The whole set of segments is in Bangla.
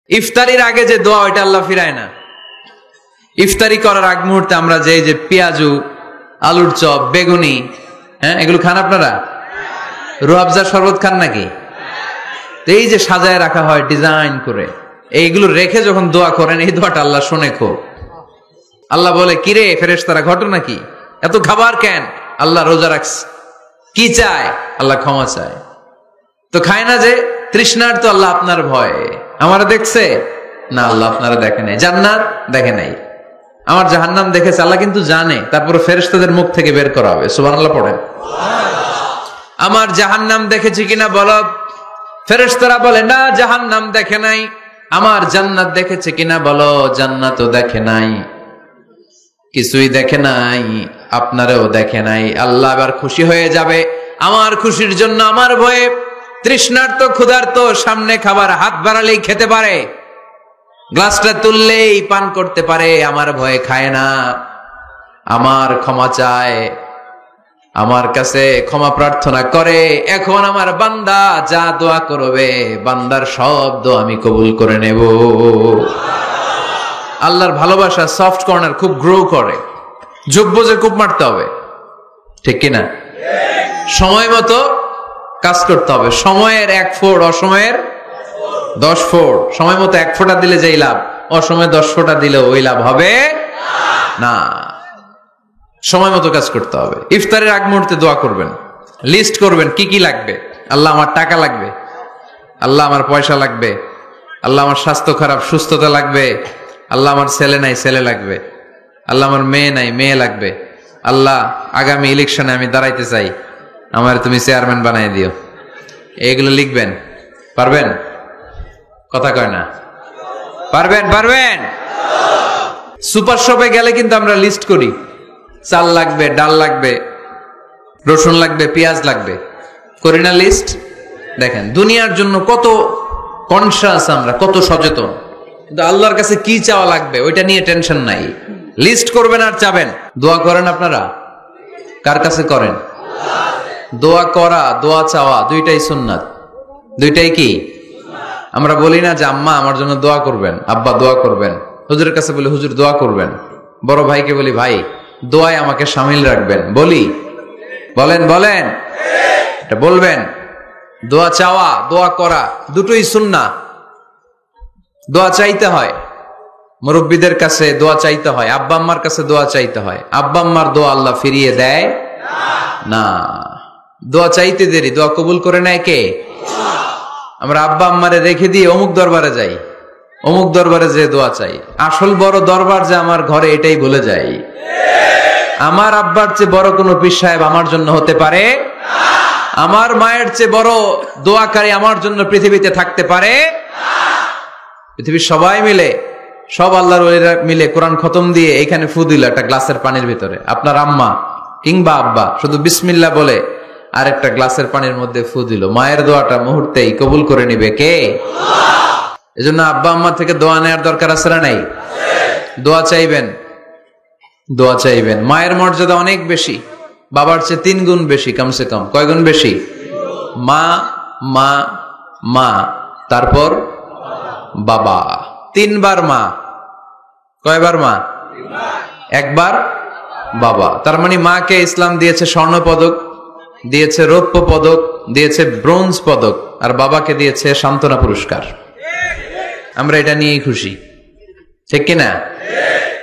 ইফতারির আগে যে দোয়া ওইটা আল্লাহ ফিরায় না। ইফতারি করার আগ মুহূর্তে আমরা যে পেঁয়াজু, আলুর চপ, বেগুনি, এগুলো খান আপনারা? রুয়াবজার শরবত খান নাকি? এই যে সাজায় রাখা হয় ডিজাইন করে, এইগুলো রেখে যখন দোয়া করেন, এই দোয়াটা আল্লাহ শুনে খুব। আল্লাহ বলে, কিরে ফেরেশতারা, ঘটনা কি? এত খাবার কেন? আল্লাহ রোজা রাখছে। কি চায়? আল্লাহ ক্ষমা চায়। তো খায় না যে তৃষ্ণার, তো আল্লাহ আপনার ভয়। আমারা দেখছে না, আল্লাহ আপনারা দেখে নাই। জান্নাত দেখে নাই, আমার জাহান্নাম দেখেছে আল্লাহ কিন্তু জানে। তারপরে ফেরেশতাদের মুখ থেকে বের করা হবে। সুবহানাল্লাহ পড়েন। আমার জাহান্নাম দেখেছি কিনা বলো। ফেরেশতারা বলে না, জাহান্নাম দেখে নাই। আমার জান্নাত দেখেছে কিনা বলো। জান্নাতও দেখে নাই, কিছুই দেখে নাই, আপনারও দেখে নাই। আল্লাহ এবার খুশি হয়ে যাবে। আমার খুশির জন্য, আমার ভয়ে তৃষ্ণার্ত ক্ষুধার্ত সামনে খাবার হাত বাড়ালেই খেতে পারে, গ্লাসটা তুললেই পান করতে পারে, আমার ভয়ে খায় না। আমার ক্ষমা চায়, আমার কাছে ক্ষমা প্রার্থনা করে। এখন আমার বান্দা যা দোয়া করবে, বান্দার সব দোয়া আমি কবুল করে নেব। আল্লাহর ভালোবাসা সফট কর্নার খুব গ্রো করে। যোগ্য যে খুব মারতে হবে, ঠিক কিনা? সময় মতো কাজ করতে হবে। সময়ের 1 ফোঁট, অসময়ের 10 ফোঁট। সময় মতো 1 ফোঁটা দিলে যেই লাভ, অসময়ে 10 ফোঁটা দিলে ওই লাভ হবে না। সময় মতো কাজ করতে হবে। ইফতারের আগ মুহূর্তে দোয়া করবেন, লিস্ট করবেন কি কি লাগবে। আল্লাহ আমার টাকা লাগবে, আল্লাহ আমার পয়সা লাগবে, আল্লাহ আমার স্বাস্থ্য খারাপ, সুস্থতা লাগবে, আল্লাহ আমার ছেলে নাই, ছেলে লাগবে, আল্লাহ আমার মেয়ে নাই, মেয়ে লাগবে, আল্লাহ আগামী ইলেকশনে আমি দাঁড়াইতে চাই, আমার তুমি চেয়ারম্যান বানাই দিও। এইগুলো লিখবেন। পারবেন? কথা কয় না। পারবেন? পারবেন? সুপার শপে গেলে কিন্তু আমরা লিস্ট করি, চাল লাগবে, ডাল লাগবে, রসুন লাগবে, পেঁয়াজ লাগবে, করি না লিস্ট? দেখেন দুনিয়ার জন্য কত কনসাস আমরা, কত সচেতন। কিন্তু আল্লাহর কাছে কি চাওয়া লাগবে ওইটা নিয়ে টেনশন নাই। লিস্ট করবেন আর চাবেন। দোয়া করেন আপনারা? কার কাছে করেন? দোয়া করা, দোয়া চাওয়া দুইটাই সুন্নাত। দুইটাই কি? আমরা বলি না যে আম্মা আমার জন্য দোয়া করবেন, আব্বা দোয়া করবেন। হুজুরের কাছে বলি হুজুর দোয়া করবেন। বড় ভাইকে বলি ভাই দোয়ায় আমাকে শামিল রাখবেন। বলি? বলেন বলেন, এটা বলবেন। দোয়া চাওয়া, দোয়া করা দুটোই সুন্নাহ। দোয়া চাইতে হয়, মুরব্বীদের কাছে দোয়া চাইতে হয়, আব্বা আম্মার কাছে দোয়া চাইতে হয়। আব্বা আম্মার দোয়া আল্লাহ ফিরিয়ে দেয় না। দোয়া চাইতে দেরি, দোয়া কবুল করে নেয় কে? আমরা আব্বা আম্মারে রেখে দিয়ে অমুক দরবারে যাই, অমুক দরবারে যে দোয়া চাই। আসল বড় দরবার যে আমার ঘরে, এটাই ভুলে যাই। আমার আব্বার চেয়ে বড় কোন পীর সাহেব আমার জন্য হতে পারে? আমার মায়ের চেয়ে বড় দোয়াকারী আমার জন্য পৃথিবীতে থাকতে পারে? পৃথিবীর সবাই মিলে, সব আল্লাহর ওলিরা মিলে কোরআন খতম দিয়ে এখানে ফু দিল একটা গ্লাসের পানির ভিতরে, আপনার আম্মা কিংবা আব্বা শুধু বিসমিল্লাহ বলে আর একটা গ্লাসের পানির মধ্যে ফু দিল, মায়ের দোয়াটা মুহূর্তেই কবুল করে নিবে কে? এজন্য আব্বা আম্মা থেকে দোয়া নেওয়ার দরকার আছে না নাই? দোয়া চাইবেন, দোয়া চাইবেন। মায়ের মর্যাদা অনেক বেশি, বাবার চেয়ে 3 গুণ বেশি, কমসে কম। কয় গুণ বেশি? মা মা মা, তারপর বাবা। 3 বার মা। কয়বার মা? 1 বার বাবা। তার মানে মাকে ইসলাম দিয়েছে স্বর্ণ পদক, দিয়েছে রৌপ্য পদক, দিয়েছে ব্রোঞ্জ পদক, আর বাবাকে দিয়েছে সান্ত্বনা পুরস্কার। আমরা এটা নিয়েই খুশি, ঠিক কিনা?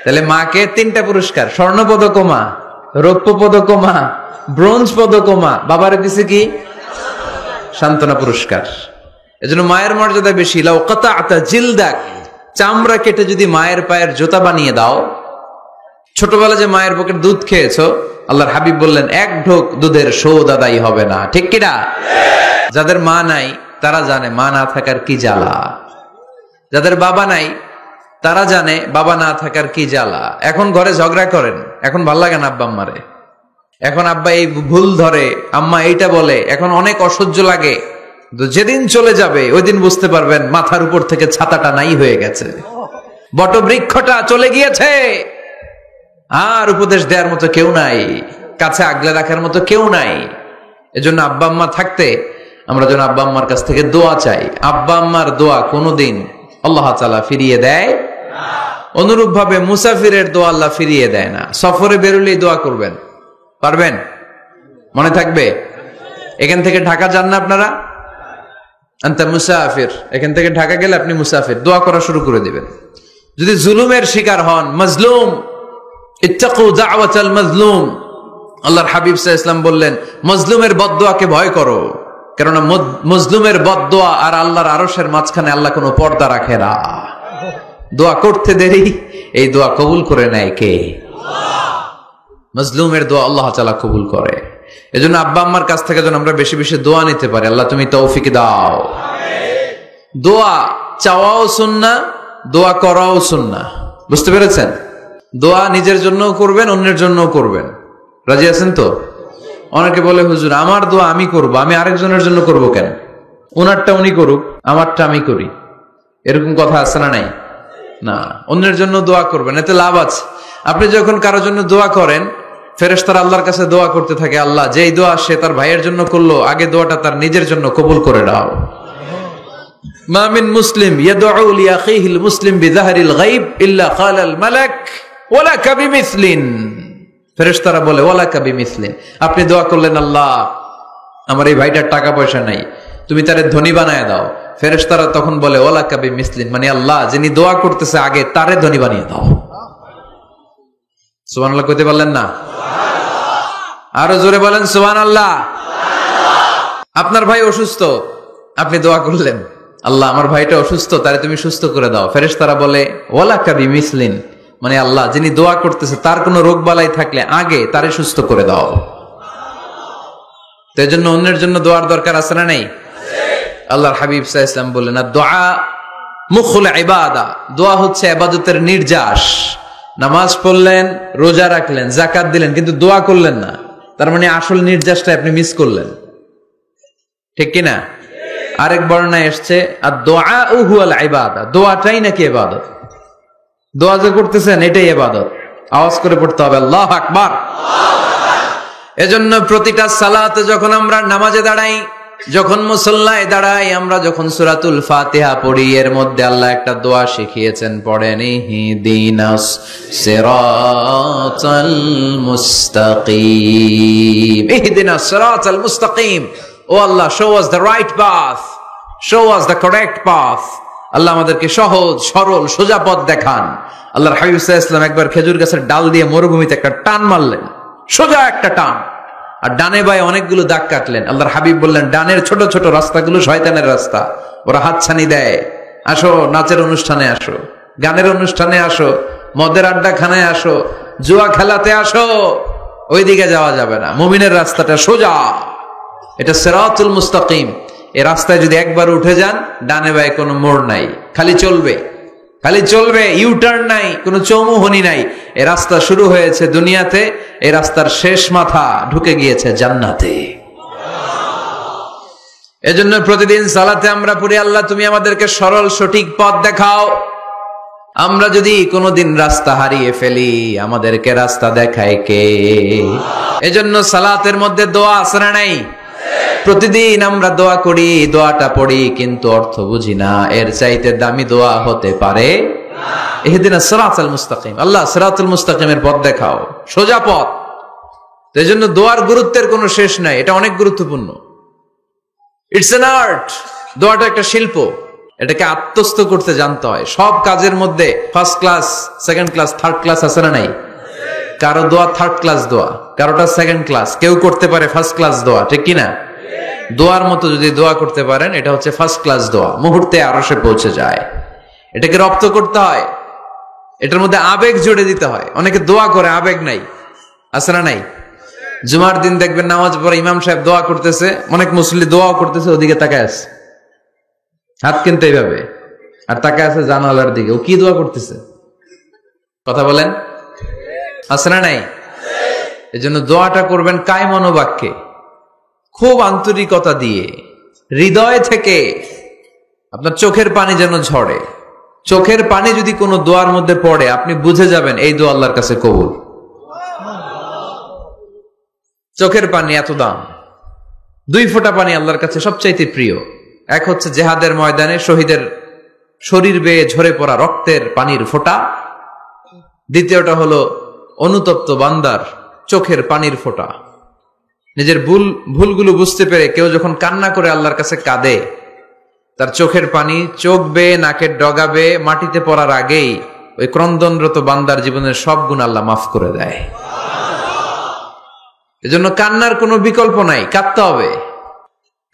তাহলে মাকে 3টা পুরস্কার, স্বর্ণ পদক মা, রৌপ্য পদক মা, ব্রোঞ্জ পদক মা, বাবারে দিছে কি? সান্ত্বনা পুরস্কার। এজন্য মায়ের মর্যাদা বেশি। লাউ কাতাআতা জিলদাক, চামড়া কেটে যদি মায়ের পায়ের জুতা বানিয়ে দাও। ছোটবেলা যে মায়ের বুকের দুধ খেয়েছো, আল্লাহর হাবিব বললেন 1 ঢোক দুধের শোধ আদায় হবে না, ঠিক কিনা? যাদের মা নাই তারা জানে মা না থাকার কি জ্বালা। যাদের বাবা নাই তারা জানে বাবা না থাকার কি জ্বালা। এখন ঘরে ঝগড়া করেন, এখন ভাল লাগে না আব্বা আম্মারে, এখন আব্বা এই ভুল ধরে, আম্মা এইটা বলে, এখন অনেক অসহ্য লাগে। যেদিন চলে যাবে ওই দিন বুঝতে পারবেন মাথার উপর থেকে ছাতাটা নাই হয়ে গেছে, বটবৃক্ষটা চলে গিয়েছে, আর উপদেশ দেওয়ার মতো কেউ নাই, কাছে আগলে রাখার মতো কেউ নাই। এজন্য আব্বা আম্মা থাকতে আমরা যেন আব্বা আম্মার কাছ থেকে দোয়া চাই। আব্বা আম্মার দোয়া কোনোদিন আল্লাহ তাআলা ফিরিয়ে দেয় না। অনুরূপ ভাবে মুসাফিরের দোয়া আল্লাহ ফিরিয়ে দেয় না। সফরে বেরোলেই দোয়া করবেন, পারবেন? মনে থাকবে? এখান থেকে ঢাকা যান না আপনারা? আনতা মুসাফির, এখান থেকে ঢাকা গেলে আপনি মুসাফির, দোয়া করা শুরু করে দিবেন। যদি জুলুমের শিকার হন, মাজলুম, ইত্তাকু দাওয়াতাল মাজলুম, আল্লাহর হাবিব সাল্লাল্লাহু আলাইহি ওয়াসাল্লাম বললেন মজলুমের বদদোয়াকে ভয় করো, কেননা মজলুমের বদদোয়া আর আল্লাহর আরশের মাঝখানে আল্লাহ কোনো পর্দা রাখে না। দোয়া করতে দেরি, এই দোয়া কবুল করে নেয় কে? মজলুমের দোয়া আল্লাহ তাআলা কবুল করে। এজন্য আব্বা আম্মার কাছ থেকে যেন আমরা বেশি বেশি দোয়া নিতে পারি। আল্লাহ তুমি তৌফিক দাও। দোয়া চাওয়াও সুন্নাহ, দোয়া করাও সুন্নাহ। বুঝতে পেরেছেন? দোয়া নিজের জন্যও করবেন, অন্যের জন্যও করবেন। রাজি আছেন তো? অনেকে বলে হুজুর আমার দোয়া আমি করব, আমি আরেকজনের জন্য করব কেন? ওনারটা উনি করুক, আমারটা আমি করি, এরকম কথা আছে না নাই? না, অন্যের জন্য দোয়া করবেন, এতে লাভ আছে। আপনি যখন কারোর জন্য দোয়া করেন, ফেরেশতারা আল্লাহর কাছে দোয়া করতে থাকে, আল্লাহ যেই দোয়া সে তার ভাইয়ের জন্য করলো, আগে দোয়াটা তার নিজের জন্য কবুল করে দাও। মা মিন মুসলিম ইয়াদউ লিআখিহিল মুসলিম বিযাহরিল গায়ব ইল্লা ক্বালাল মালাক ওয়ালাকা বিমিসলিন। ফেরেশতারা বলে ওয়ালাকা বিমিসলিন, আপনি দোয়া করলেন আল্লাহ আমার এই ভাইটার টাকা পয়সা নাই, তুমি তারে ধনী বানায় দাও। ফেরেশতারা তখন বলে ওয়ালাকা বিমিসলিন, মানে আল্লাহ যিনি দোয়া করতেছে আগে তারে ধনী বানিয়ে দাও। সুবহানাল্লাহ কইতে পারলেন না? আরো জোরে বলেন সুবহানাল্লাহ। আপনার ভাই অসুস্থ, আপনি দোয়া করলেন আল্লাহ আমার ভাইটা অসুস্থ, তারে তুমি সুস্থ করে দাও। ফেরেশতারা বলে ওয়ালাকা বিমিসলিন, মানে আল্লাহ যিনি দোয়া করতেছে তার কোনো রোগ বালাই থাকলে আগে তারে সুস্থ করে দাও। তো এজন্য অন্যের জন্য দোয়ার দরকার আছে না নাই? আল্লাহর হাবিব সাল্লাল্লাহু আলাইহি ওয়াসাল্লাম বললেন দুআ মুখুল ইবাদা, দোয়া হচ্ছে ইবাদতের নির্যাস। নামাজ পড়লেন, রোজা রাখলেন, যাকাত দিলেন, কিন্তু দোয়া করলেন না, তার মানে আসল নির্যাসটা আপনি মিস করলেন। ঠিক কি না? আরেক বর্ণনায় এসেছে আদ-দুআউ হুয়াল ইবাদা, দোয়াটাই নাকি ইবাদত। দোয়া যে করতেছেন এটাই ইবাদত। আওয়াজ করে পড়তে হবে আল্লাহু আকবার। এজন্য প্রতিটা সালাতে যখন আমরা নামাজে দাঁড়াই, যখন মুসল্লায় দাঁড়াই, আমরা যখন সূরাতুল ফাতিহা পড়ি, এর মধ্যে আল্লাহ একটা দোয়া শিখিয়েছেন, পড়েন ইহদিনাস সিরাতাল মুস্তাকিম। ইহদিনাস সিরাতাল মুস্তাকিম, ও আল্লাহ show us the right path, show us the correct path. আল্লাহ আমাদেরকে সহজ সরল সোজা পথ দেখান। আল্লাহর হাবিব সাল্লাল্লাহু আলাইহি ওয়াসাল্লাম একবার খেজুর গাছের ডাল দিয়ে মরুভূমিতে একটা টান মারলেন, সোজা একটা টান, আর ডানে বায়ে অনেকগুলো দাগ কাটলেন। আল্লাহর হাবিব বললেন ডানের ছোট ছোট রাস্তাগুলো শয়তানের রাস্তা, ওরা হাতছানি দেয়। আসো নাচের অনুষ্ঠানে আসো, গানের অনুষ্ঠানে আসো, মদের আড্ডাখানায় আসো, জুয়া খেলাতে আসো, ওইদিকে যাওয়া যাবে না। মুমিনের রাস্তাটা সোজা, এটা সিরাতুল মুস্তাকিম। এই রাস্তায় যদি একবার উঠে যান, ডানে বায়ে কোনো মোড় নাই, খালি চলবে, খালি চলবে, ইউটার্ন নাই, কোনো চৌমুহনী নাই। এই রাস্তা শুরু হয়েছে দুনিয়াতে, এই রাস্তার শেষ মাথা ঢুকে গিয়েছে জান্নাতে। এজন্য প্রতিদিন সালাতে আমরা পড়ি আল্লাহ তুমি আমাদেরকে সরল সঠিক পথ দেখাও। আমরা যদি কোনোদিন রাস্তা হারিয়ে ফেলি, আমাদেরকে রাস্তা দেখায় কে? এজন্য সালাতের মধ্যে দোয়া আছে না নাই? প্রতিদিন আমরা দোয়া করি, দোয়াটা পড়ি, কিন্তু অর্থ বুঝি না। এর চাইতে দামি দোয়া হতে পারে না। ইহদিনাস সিরাতাল মুস্তাকিম, আল্লাহ সিরাতুল মুস্তাকিমের পথ দেখাও, সোজা পথ। এই জন্য দোয়ার গুরুত্বের কোনো শেষ নাই, এটা অনেক গুরুত্বপূর্ণ। ইটস অ্যান আর্ট, দোয়াটা একটা শিল্প, এটাকে আত্মস্থ করতে জানতে হয়। সব কাজের মধ্যে first class, second class, third class আছে না নাই? কারো দোয়া থার্ড ক্লাস দোয়া, কারোটা সেকেন্ড ক্লাস, কেউ করতে পারে ফার্স্ট ক্লাস দোয়া, ঠিক কিনা? দোয়ার মতো যদি দোয়া করতে পারেন, এটা হচ্ছে ফার্স্ট ক্লাস দোয়া, মুহূর্তে আরশে পৌঁছে যায়। এটাকে রপ্ত করতে হয়, এটার মধ্যে আবেগ জুড়ে দিতে হয়। অনেকে দোয়া করে আবেগ নাই, আছে না নাই? জুমার দিন দেখবেন নামাজ পড়ে ইমাম সাহেব দোয়া করতেছে, অনেক মুসল্লি দোয়াও করতেছে, ওদিকে তাকায় আছে, হাত কিন্তু এইভাবে, আর তাকায় আছে জানালার দিকে। ও কি দোয়া করতেছে? কথা বলেন, আছে না নাই? এজন্য দোয়াটা করবেন কায় মনোবাক্যে, খুব আন্তরিকতা দিয়ে, হৃদয় থেকে। আপনার চোখের পানি যেন ঝরে। চোখের পানি যদি কোনো দোয়ার মধ্যে পড়ে, আপনি বুঝে যাবেন এই দোয়া আল্লাহর কাছে কবুল। চোখের পানি এত দাম। 2 ফোঁটা পানি আল্লাহর কাছে সবচাইতে প্রিয়। এক হচ্ছে জেহাদের ময়দানে শহীদের শরীর বেয়ে ঝরে পড়া রক্তের পানির ফোঁটা। দ্বিতীয়টা হলো অনুতপ্ত বান্দার চোখের পানির ফোঁটা। নিজের ভুলগুলো বুঝতে পেরে কেউ যখন কান্না করে আল্লাহর কাছে কাঁদে, তার চোখের পানি চোখ বেয়ে নাকের ডগা বেয়ে মাটিতে পড়ার আগেই ওই ক্রন্দনরত বান্দার জীবনের সব গুণ আল্লাহ মাফ করে দেয়। এজন্য কান্নার কোনো বিকল্প নাই, কাঁদতে হবে,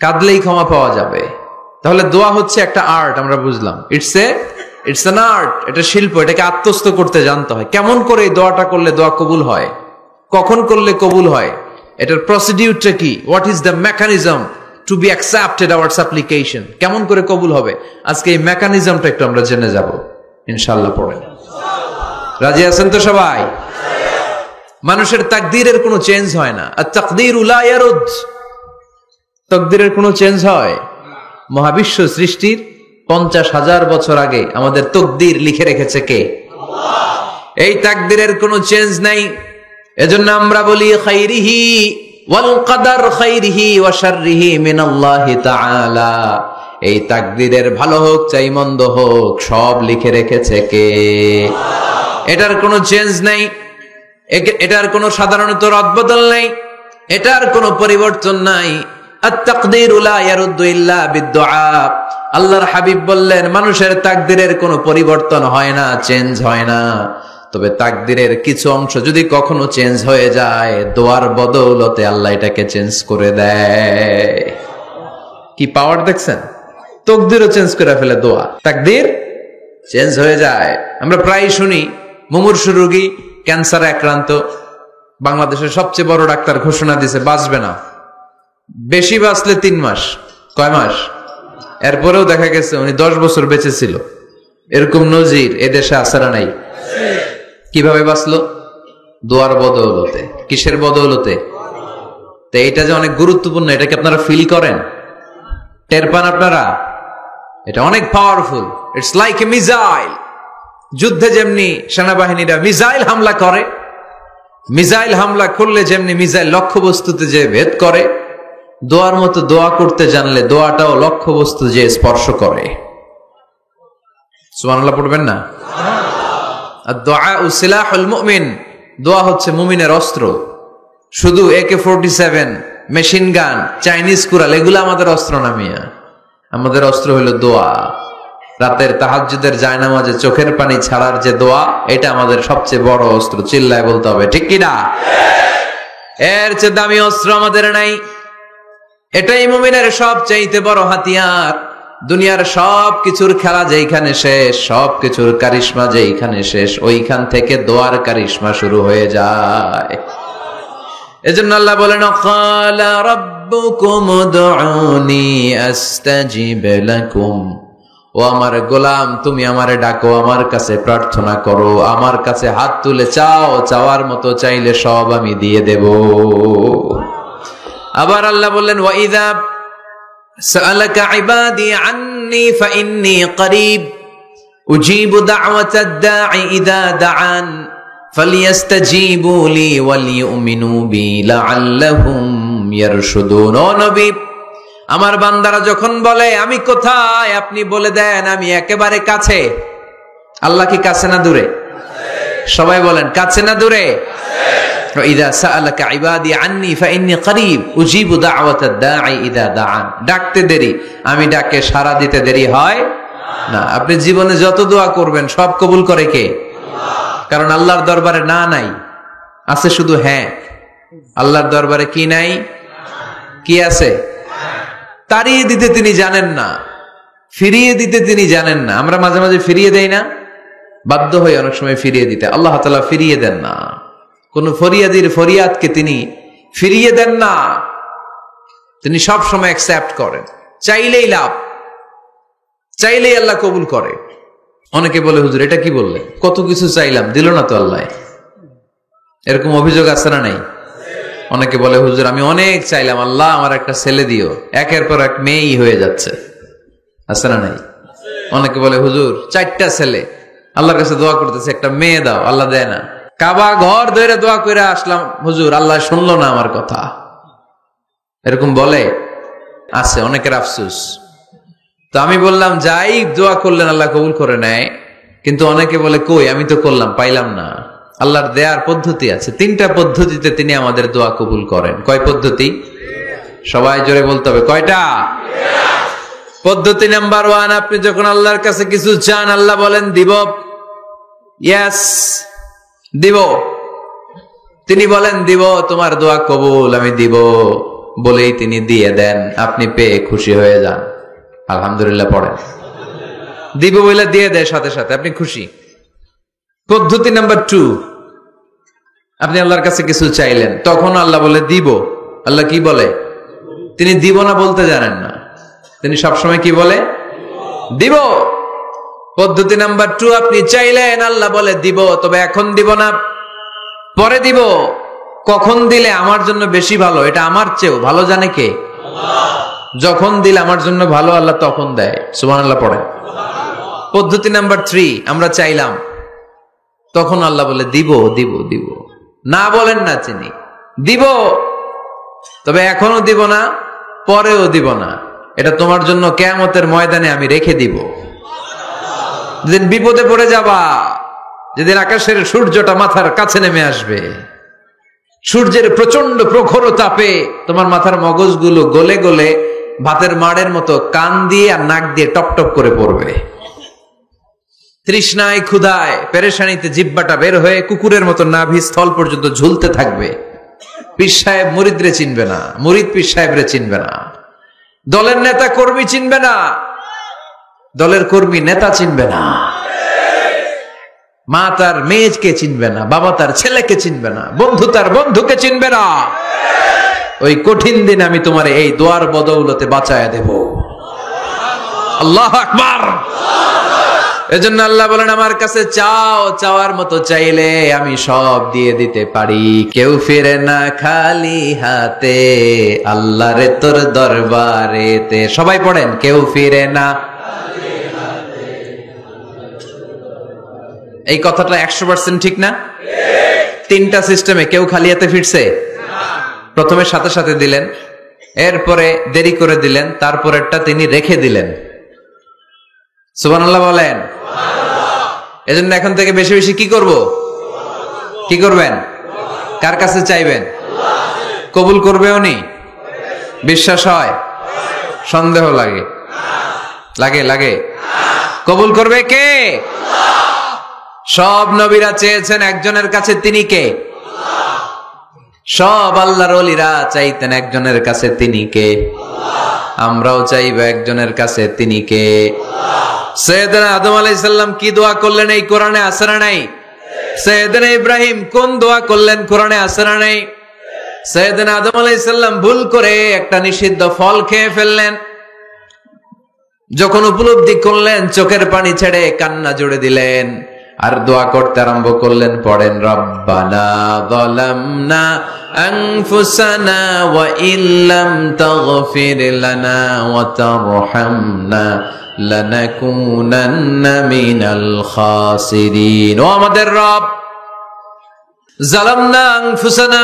কাঁদলেই ক্ষমা পাওয়া যাবে। তাহলে দোয়া হচ্ছে একটা আর্ট, আমরা বুঝলাম। ইটস অ্যান আর্ট, এটা শিল্প, এটাকে আত্মস্থ করতে জানতে হয়। কেমন করে এই দোয়াটা করলে দোয়া কবুল হয়, কখন করলে কবুল হয়, এটার প্রসিডিউরটা কি, what is the mechanism two be accepted hour সাপ্লিকেশন, কেমন করে কবুল হবে, আজকে এই মেকানিজমটা একটু আমরা জেনে যাব ইনশাআল্লাহ। পড়েন, রাজি আছেন তো সবাই? মানুষের তাকদীরের কোনো চেঞ্জ হয় না। আর তাকদীরু লা ইয়ারুদ, তাকদীরের কোনো চেঞ্জ হয়? মহাবিশ্ব সৃষ্টির 50,000 বছর আগে আমাদের তাকদীর লিখে রেখেছে কে? আল্লাহ। এই তাকদীরের কোনো চেঞ্জ নাই। এজন্য আমরা বলি খাইরিহি ওয়াল কদর খাইরিহি ওয়া শাররিহি মিনাল্লাহি তাআলা। এই তাকদীরের ভালো হোক চাই মন্দ হোক, সব লিখে রেখেছে কে? আল্লাহ। এটার কোনো চেঞ্জ নাই, এটার কোনো সাধারণত রদবদল নাই, এটার কোনো পরিবর্তন নাই। আত-তাকদীরু লা ইয়ারুদ্দু ইল্লা বিদ-দুআ। আল্লাহর হাবিব বললেন, মানুষের তাকদীরের কোনো পরিবর্তন হয় না, চেঞ্জ হয় না। তবে তাকদীরের কিছু অংশ যদি কখনো চেঞ্জ হয়ে যায়, দোয়ার বদৌলতে আল্লাহ এটাকে চেঞ্জ করে দেয়। কি পাওয়ার দেখছেন? তাকদীরও চেঞ্জ করে ফেলে দোয়া, তাকদীর চেঞ্জ হয়ে যায়। আমরা প্রায় শুনি মুমূর্ষু রোগী, ক্যান্সারে আক্রান্ত, বাংলাদেশের সবচেয়ে বড় ডাক্তার ঘোষণা দিয়েছে বাঁচবে না, বেশি বাঁচলে 3 মাস। কয় মাস? এরপরেও দেখা গেছে উনি 10 বছর বেঁচে ছিল। এরকম নজির এদেশে আছে না নাই? কিভাবে বাঁচলো? দোয়ার বদৌলতে। কিসের বদৌলতে? তো এটা যে অনেক গুরুত্বপূর্ণ, এটা কি আপনারা ফিল করেন, টের পান আপনারা? এটা অনেক powerful. It's like a missile. যুদ্ধে যেমনি সেনাবাহিনীরা মিসাইল হামলা করে, মিসাইল হামলা করলে যেমনি মিসাইল লক্ষ্যবস্তুতে যে ভেদ করে, দোয়ার মতো দোয়া করতে জানলে দোয়াটাও লক্ষ্যবস্তু যে স্পর্শ করে। সুবহানাল্লাহ পড়বেন না? আর-দুআউ সিলাহুল মুমিন, দোয়া হচ্ছে মুমিনের অস্ত্র। শুধু AK-47, machine gun, Chinese Corel এগুলো আমাদের অস্ত্র না মিয়া। আমাদের অস্ত্র হলো দোয়া। রাতের তাহাজ্জুদের জায়নামাজে চোখের পানি ছাড়ার যে দোয়া, এটা আমাদের সবচেয়ে বড় অস্ত্র। চিল্লায় বলতে হবে, ঠিক কি না? এর চেয়ে দামি অস্ত্র আমাদের নাই। এটাই মুমিনের সবচাইতে বড় হাতিয়ার। দুনিয়ার সব কিছুর খেলা যেইখানে শেষ, সব কিছুর কারিশমা যেইখানে শেষ, ওইখান থেকে দোয়ার কারিশমা শুরু হয়ে যায়। এজন্য আল্লাহ বলেন, ক্বালা রাব্বুকুম উদউনি আস্তাজিব লাকুম। ও আমার গোলাম, তুমি আমারে ডাকো, আমার কাছে প্রার্থনা করো, আমার কাছে হাত তুলে চাও, চাওয়ার মতো চাইলে সব আমি দিয়ে দেব। আবার আল্লাহ বললেন, ওয়া ইযা সাআলাকা ইবাদি আন্নী ফাইন্নী করিব উজিবু দাওয়াতাদ দাঈ ইযা দাআন ফালিয়াস্তাজিবু লি ওয়ালিউমিনু বি লাআল্লাহুম ইয়ারশুদুন। ও নবী, আমার বান্দারা যখন বলে আমি কোথায়, আপনি বলে দেন আমি একেবারে কাছে। আল্লাহ কি কাছে না দূরে? সবাই বলেন, কাছে না দূরে? ইযা সাআলাকা ইবাদি আন্নী ফাইন্নী করিব উজিবু দাওয়াতাদ দাঈ ইযা দাআন। ডাকতে দেরি, আমি ডাকে সাড়া দিতে দেরি হয় না। আপনি জীবনে যত দোয়া করবেন সব কবুল করে কে? আল্লাহ। কারণ আল্লাহর দরবারে না নাই, আছে শুধু হ্যাঁ। আল্লাহর দরবারে কি নাই? কি আছে? তাড়িয়ে দিতে তিনি জানেন না, ফিরিয়ে দিতে তিনি জানেন না। আমরা মাঝে মাঝে ফিরিয়ে দেই না, বাধ্য হয়ে অনেক সময় ফিরিয়ে দিতে। আল্লাহ তাআলা ফিরিয়ে দেন না, কোন ফরিয়াদির ফরিয়াদকে তিনি ফিরিয়ে দেন না। তিনি সব সময় অ্যাকসেপ্ট করেন। চাইলেই লাভ, চাইলেই আল্লাহ কবুল করে। অনেকে বলে, হুজুর এটা কি বললেন, কত কিছু চাইলাম দিল না তো আল্লাহ। এরকম অভিযোগ আছে না নাই? অনেকে বলে, হুজুর আমি অনেক চাইলাম, আল্লাহ আমার একটা ছেলে দিও, একের পর এক মেয়েই হয়ে যাচ্ছে। আছে না নাই? অনেকে বলে, হুজুর 4টা ছেলে, আল্লাহর কাছে দোয়া করতেছে একটা মেয়ে দাও, আল্লাহ দেয় না। কাবা ঘর ধরে দোয়া করে আসলাম, হুজুর আল্লাহ শুনলো না আমার কথা। এরকম বলে, আছে অনেকের আফসোস। তো আমি বললাম যাই দোয়া করলেন আল্লাহ কবুল করে নেয়, কিন্তু অনেকে বলে কই আমি তো করলাম পাইলাম না। আল্লাহর দেয়ার পদ্ধতি আছে, 3টা পদ্ধতিতে তিনি আমাদের দোয়া কবুল করেন। কয় পদ্ধতি? সবাই জোরে বলতে হবে, কয়টা? পদ্ধতি নাম্বার 1, আপনি যখন আল্লাহর কাছে কিছু চান আল্লাহ বলেন দিব, ইয়েস দিব। তিনি বলেন দিব, তোমার দোয়া কবুল, আমি দিব বলেই তিনি দিয়ে দেন, আপনি পেয়ে খুশি হয়ে যান, আলহামদুলিল্লাহ পড়েন। দিব বলে দিয়ে দেয় সাথে সাথে, আপনি খুশি। পদ্ধতি নাম্বার 2, আপনি আল্লাহর কাছে কিছু চাইলেন, তখন আল্লাহ বলে দিব। আল্লাহ কি বলে? তিনি দিব না বলতে জানেন না, তিনি সবসময় কি বলে? দিব। পদ্ধতি নাম্বার 2, আপনি চাইলেন আল্লাহ বলে দিব, তবে এখন দিব না, পরে দিব। কখন দিলে আমার জন্য বেশি ভালো, এটা আমার চেয়েও ভালো জানে কে? যখন দিলে আমার জন্য ভালো আল্লাহ তখন দেয়, সুবহানাল্লাহ পড়ে। পদ্ধতি নাম্বার 3, আমরা চাইলাম, তখন আল্লাহ বলে দিব দিব দিব, না বলেন না চিনি, দিব, তবে এখনো দিব না, পরেও দিব না, এটা তোমার জন্য কিয়ামতের ময়দানে আমি রেখে দিব। যেদিন বিপদে পড়ে যাবা, যেদিন আকাশের সূর্যটা মাথার কাছে নেমে আসবে, সূর্যের প্রচন্ড প্রখর তাপে তোমার মাথার মগজগুলো গলে গলে ভাতের মাড়ের মতো কান দিয়ে আর নাক দিয়ে টপ টপ করে পড়বে। তৃষ্ণায় ক্ষুধায় পেরেশানিতে জিহ্বাটা বের হয়ে কুকুরের মতো নাভি স্থল পর্যন্ত ঝুলতে থাকবে। পীর সাহেব মুরিদরে চিনবে না, মুরিদ পীর সাহেবরে চিনবে না, দলের নেতা কর্মী চিনবে না, দলের কর্মী নেতা চিনবে না, মা তার মেয়েকে চিনবে না, বাবা তার ছেলেকে চিনবে না, বন্ধু তার বন্ধুকে চিনবে না। ওই কঠিন দিন আমি তোমার এই দোয়ার বদৌলতে বাঁচায় দেব। আল্লাহু আকবার। এজন্য আল্লাহ বলেন আমার কাছে চাও, চাওয়ার মতো চাইলে আমি সব দিয়ে দিতে পারি। কেউ ফিরে না খালি হাতে, আল্লাহরে তোর দরবারেতে। সবাই পড়েন, কেউ ফিরে না। এই কথাটা 100% ঠিক না? 3টা সিস্টেমে কেউ খালি হাতে ফিরছে? প্রথমে সাথে সাথে দিলেন, এরপরে দেরি করে দিলেন, তারপরেরটা তিনি রেখে দিলেন। সুবহানাল্লাহ বলেন। এজন্য এখন থেকে বেশি বেশি কি করব? কি করবেন? কার কাছে চাইবেন? কবুল করবে উনি? বিশ্বাস হয়? সন্দেহ লাগে? লাগে লাগে? কবুল করবে কে? সব নবীরা চেয়েছেন একজনের কাছে, তিনি কে? সব আল্লাহর ওলিরা চাইতেন একজনের কাছে, তিনি কে? আমরাও চাইবো একজনের কাছে, তিনি কে? সাইয়েদনা আদম আলাইহিস সালাম কি দোয়া করলেন এই কোরআনে আছে না নাই? সাইয়েদনা ইব্রাহিম কোন দোয়া করলেন কোরআনে আছে না নাই? সাইয়েদনা আদম আলাইহিস সালাম ভুল করে একটা নিষিদ্ধ ফল খেয়ে ফেললেন, যখন উপলব্ধি করলেন চোখের পানি ছেড়ে কান্না জুড়ে দিলেন আর দোয়া করতে আরম্ভ করলেন। পড়েন, রব্বানা যালামনা আনফুসানা ওয়া ইল্লাম তাগফির লানা ওয়া তারহামনা লানাকুনান্না মিনাল খাসিরিন। ও আমাদের রব, যালামনা আনফুসানা,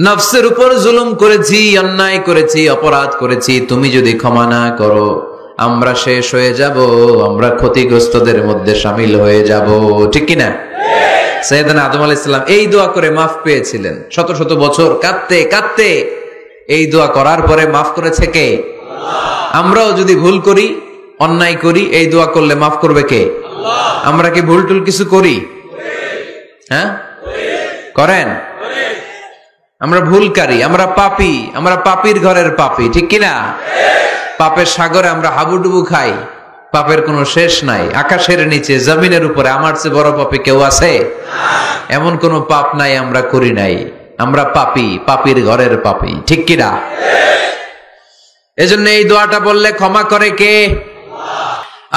নফসের উপর জুলুম করেছি, অন্যায় করেছি, অপরাধ করেছি, তুমি যদি ক্ষমা না করো আমরা শেষ হয়ে যাব, আমরা ক্ষতিগ্রস্তদের মধ্যে শামিল হয়ে যাব। ঠিক কিনা? সাইয়েদনা আদম আলাইহিস সালাম এই দোয়া করে মাফ পেয়েছিলেন। শত শত বছর কাঁদতে কাঁদতে এই দোয়া করার পরে মাফ করেছে কে? আমরাও যদি ভুল করি, অন্যায় করি, এই দোয়া করলে মাফ করবে কে? আমরা কি ভুল টুল কিছু করি? হ্যাঁ করেন? আমরা ভুলকারী, আমরা পাপী, আমরা পাপীর ঘরের পাপী। ঠিক কিনা? পাপের সাগরে আমরা হাবুডুবু খাই, পাপের কোনো শেষ নাই। আকাশের নিচে জমিনের উপরে আমার চেয়ে বড় পাপী কেউ আছে? এমন কোন পাপ নাই আমরা করি নাই। আমরা পাপী, পাপীর ঘরের পাপী। ঠিক কিনা? এজন্য এই দোয়াটা বললে ক্ষমা করে কে?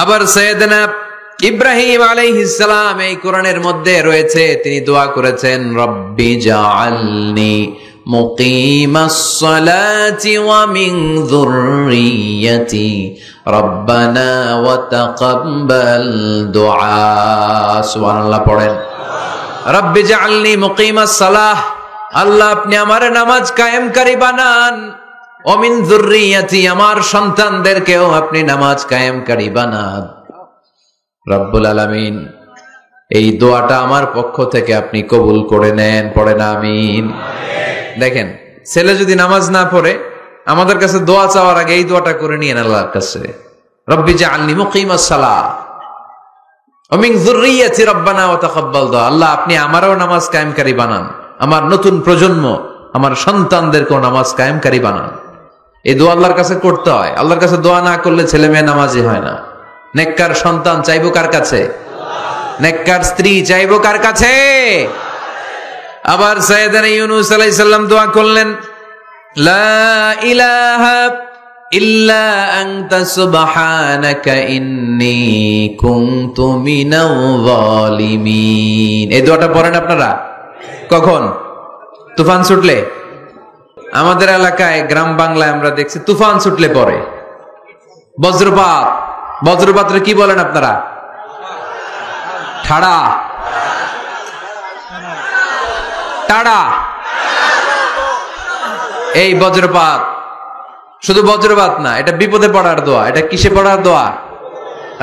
আবার সাইয়েদনা ইব্রাহিম আলাইহিস সালাম এই কোরআনের মধ্যে রয়েছে, তিনি দোয়া করেছেন, রব্বি জাআলনি মুকিমাস সালাতি ওয়া মিন যুররিয়্যাতি রব্বানা ওয়া তাকাব্বাল দুআ। সুবহানাল্লাহ পড়েন, রব্বি জাআলনি মুকিমাস সালাহ, আল্লাহ আপনি আমার নামাজ কায়েমকারী বানান, অমিন যুররিয়াতি, আমার সন্তানদেরকেও আপনি নামাজ কায়েমকারী বানান। রব্বুল আলামিন এই দোয়াটা আমার পক্ষ থেকে আপনি কবুল করে নেন, পড়েন আমিন। দেখেন, ছেলে যদি নামাজ না পড়ে আমাদের কাছে দোয়া চাওয়ার আগে এই দোয়াটা করে নিয়েন আল্লাহর কাছে, রব্বি জাআলনি মুকিমাস সালাহ ওয়া মিন যুররিয়াতি রব্বানা ওয়া তাকাব্বাল দুআ। আল্লাহ আপনি আমারও নামাজ কায়েমকারী বানান, আমার নতুন প্রজন্ম, আমার সন্তানদেরকেও নামাজ কায়েমকারী বানান। এই দোয়া আল্লাহর কাছে করতে হয়। আল্লাহর কাছে দোয়া না করলে ছেলে মেয়ে নামাজি হয় না। নেককার সন্তান চাইবো কার কাছে? নেককার স্ত্রী চাইবো কার কাছে? আবার সাইয়েদনা ইউনূস আলাইহিস সালাম দোয়া করলেন, লা ইলাহা ইল্লা আনতা সুবহানাকা ইন্নী কুনতু মিনাল যালিমিন। এই দোয়াটা পড়েন আপনারা কখন? তুফান ছুটলে। আমাদের এলাকায় গ্রাম বাংলায় আমরা দেখছি তুফান ছুটলে পড়ে। বজ্রপাত, বজ্রপাতরে কি বলেন আপনারা? ঠাড়া, টাড়া। এই বজ্রপাত, শুধু বজ্রপাত না, এটা বিপদে পড়ার দোয়া। এটা কিসে পড়ার দোয়া?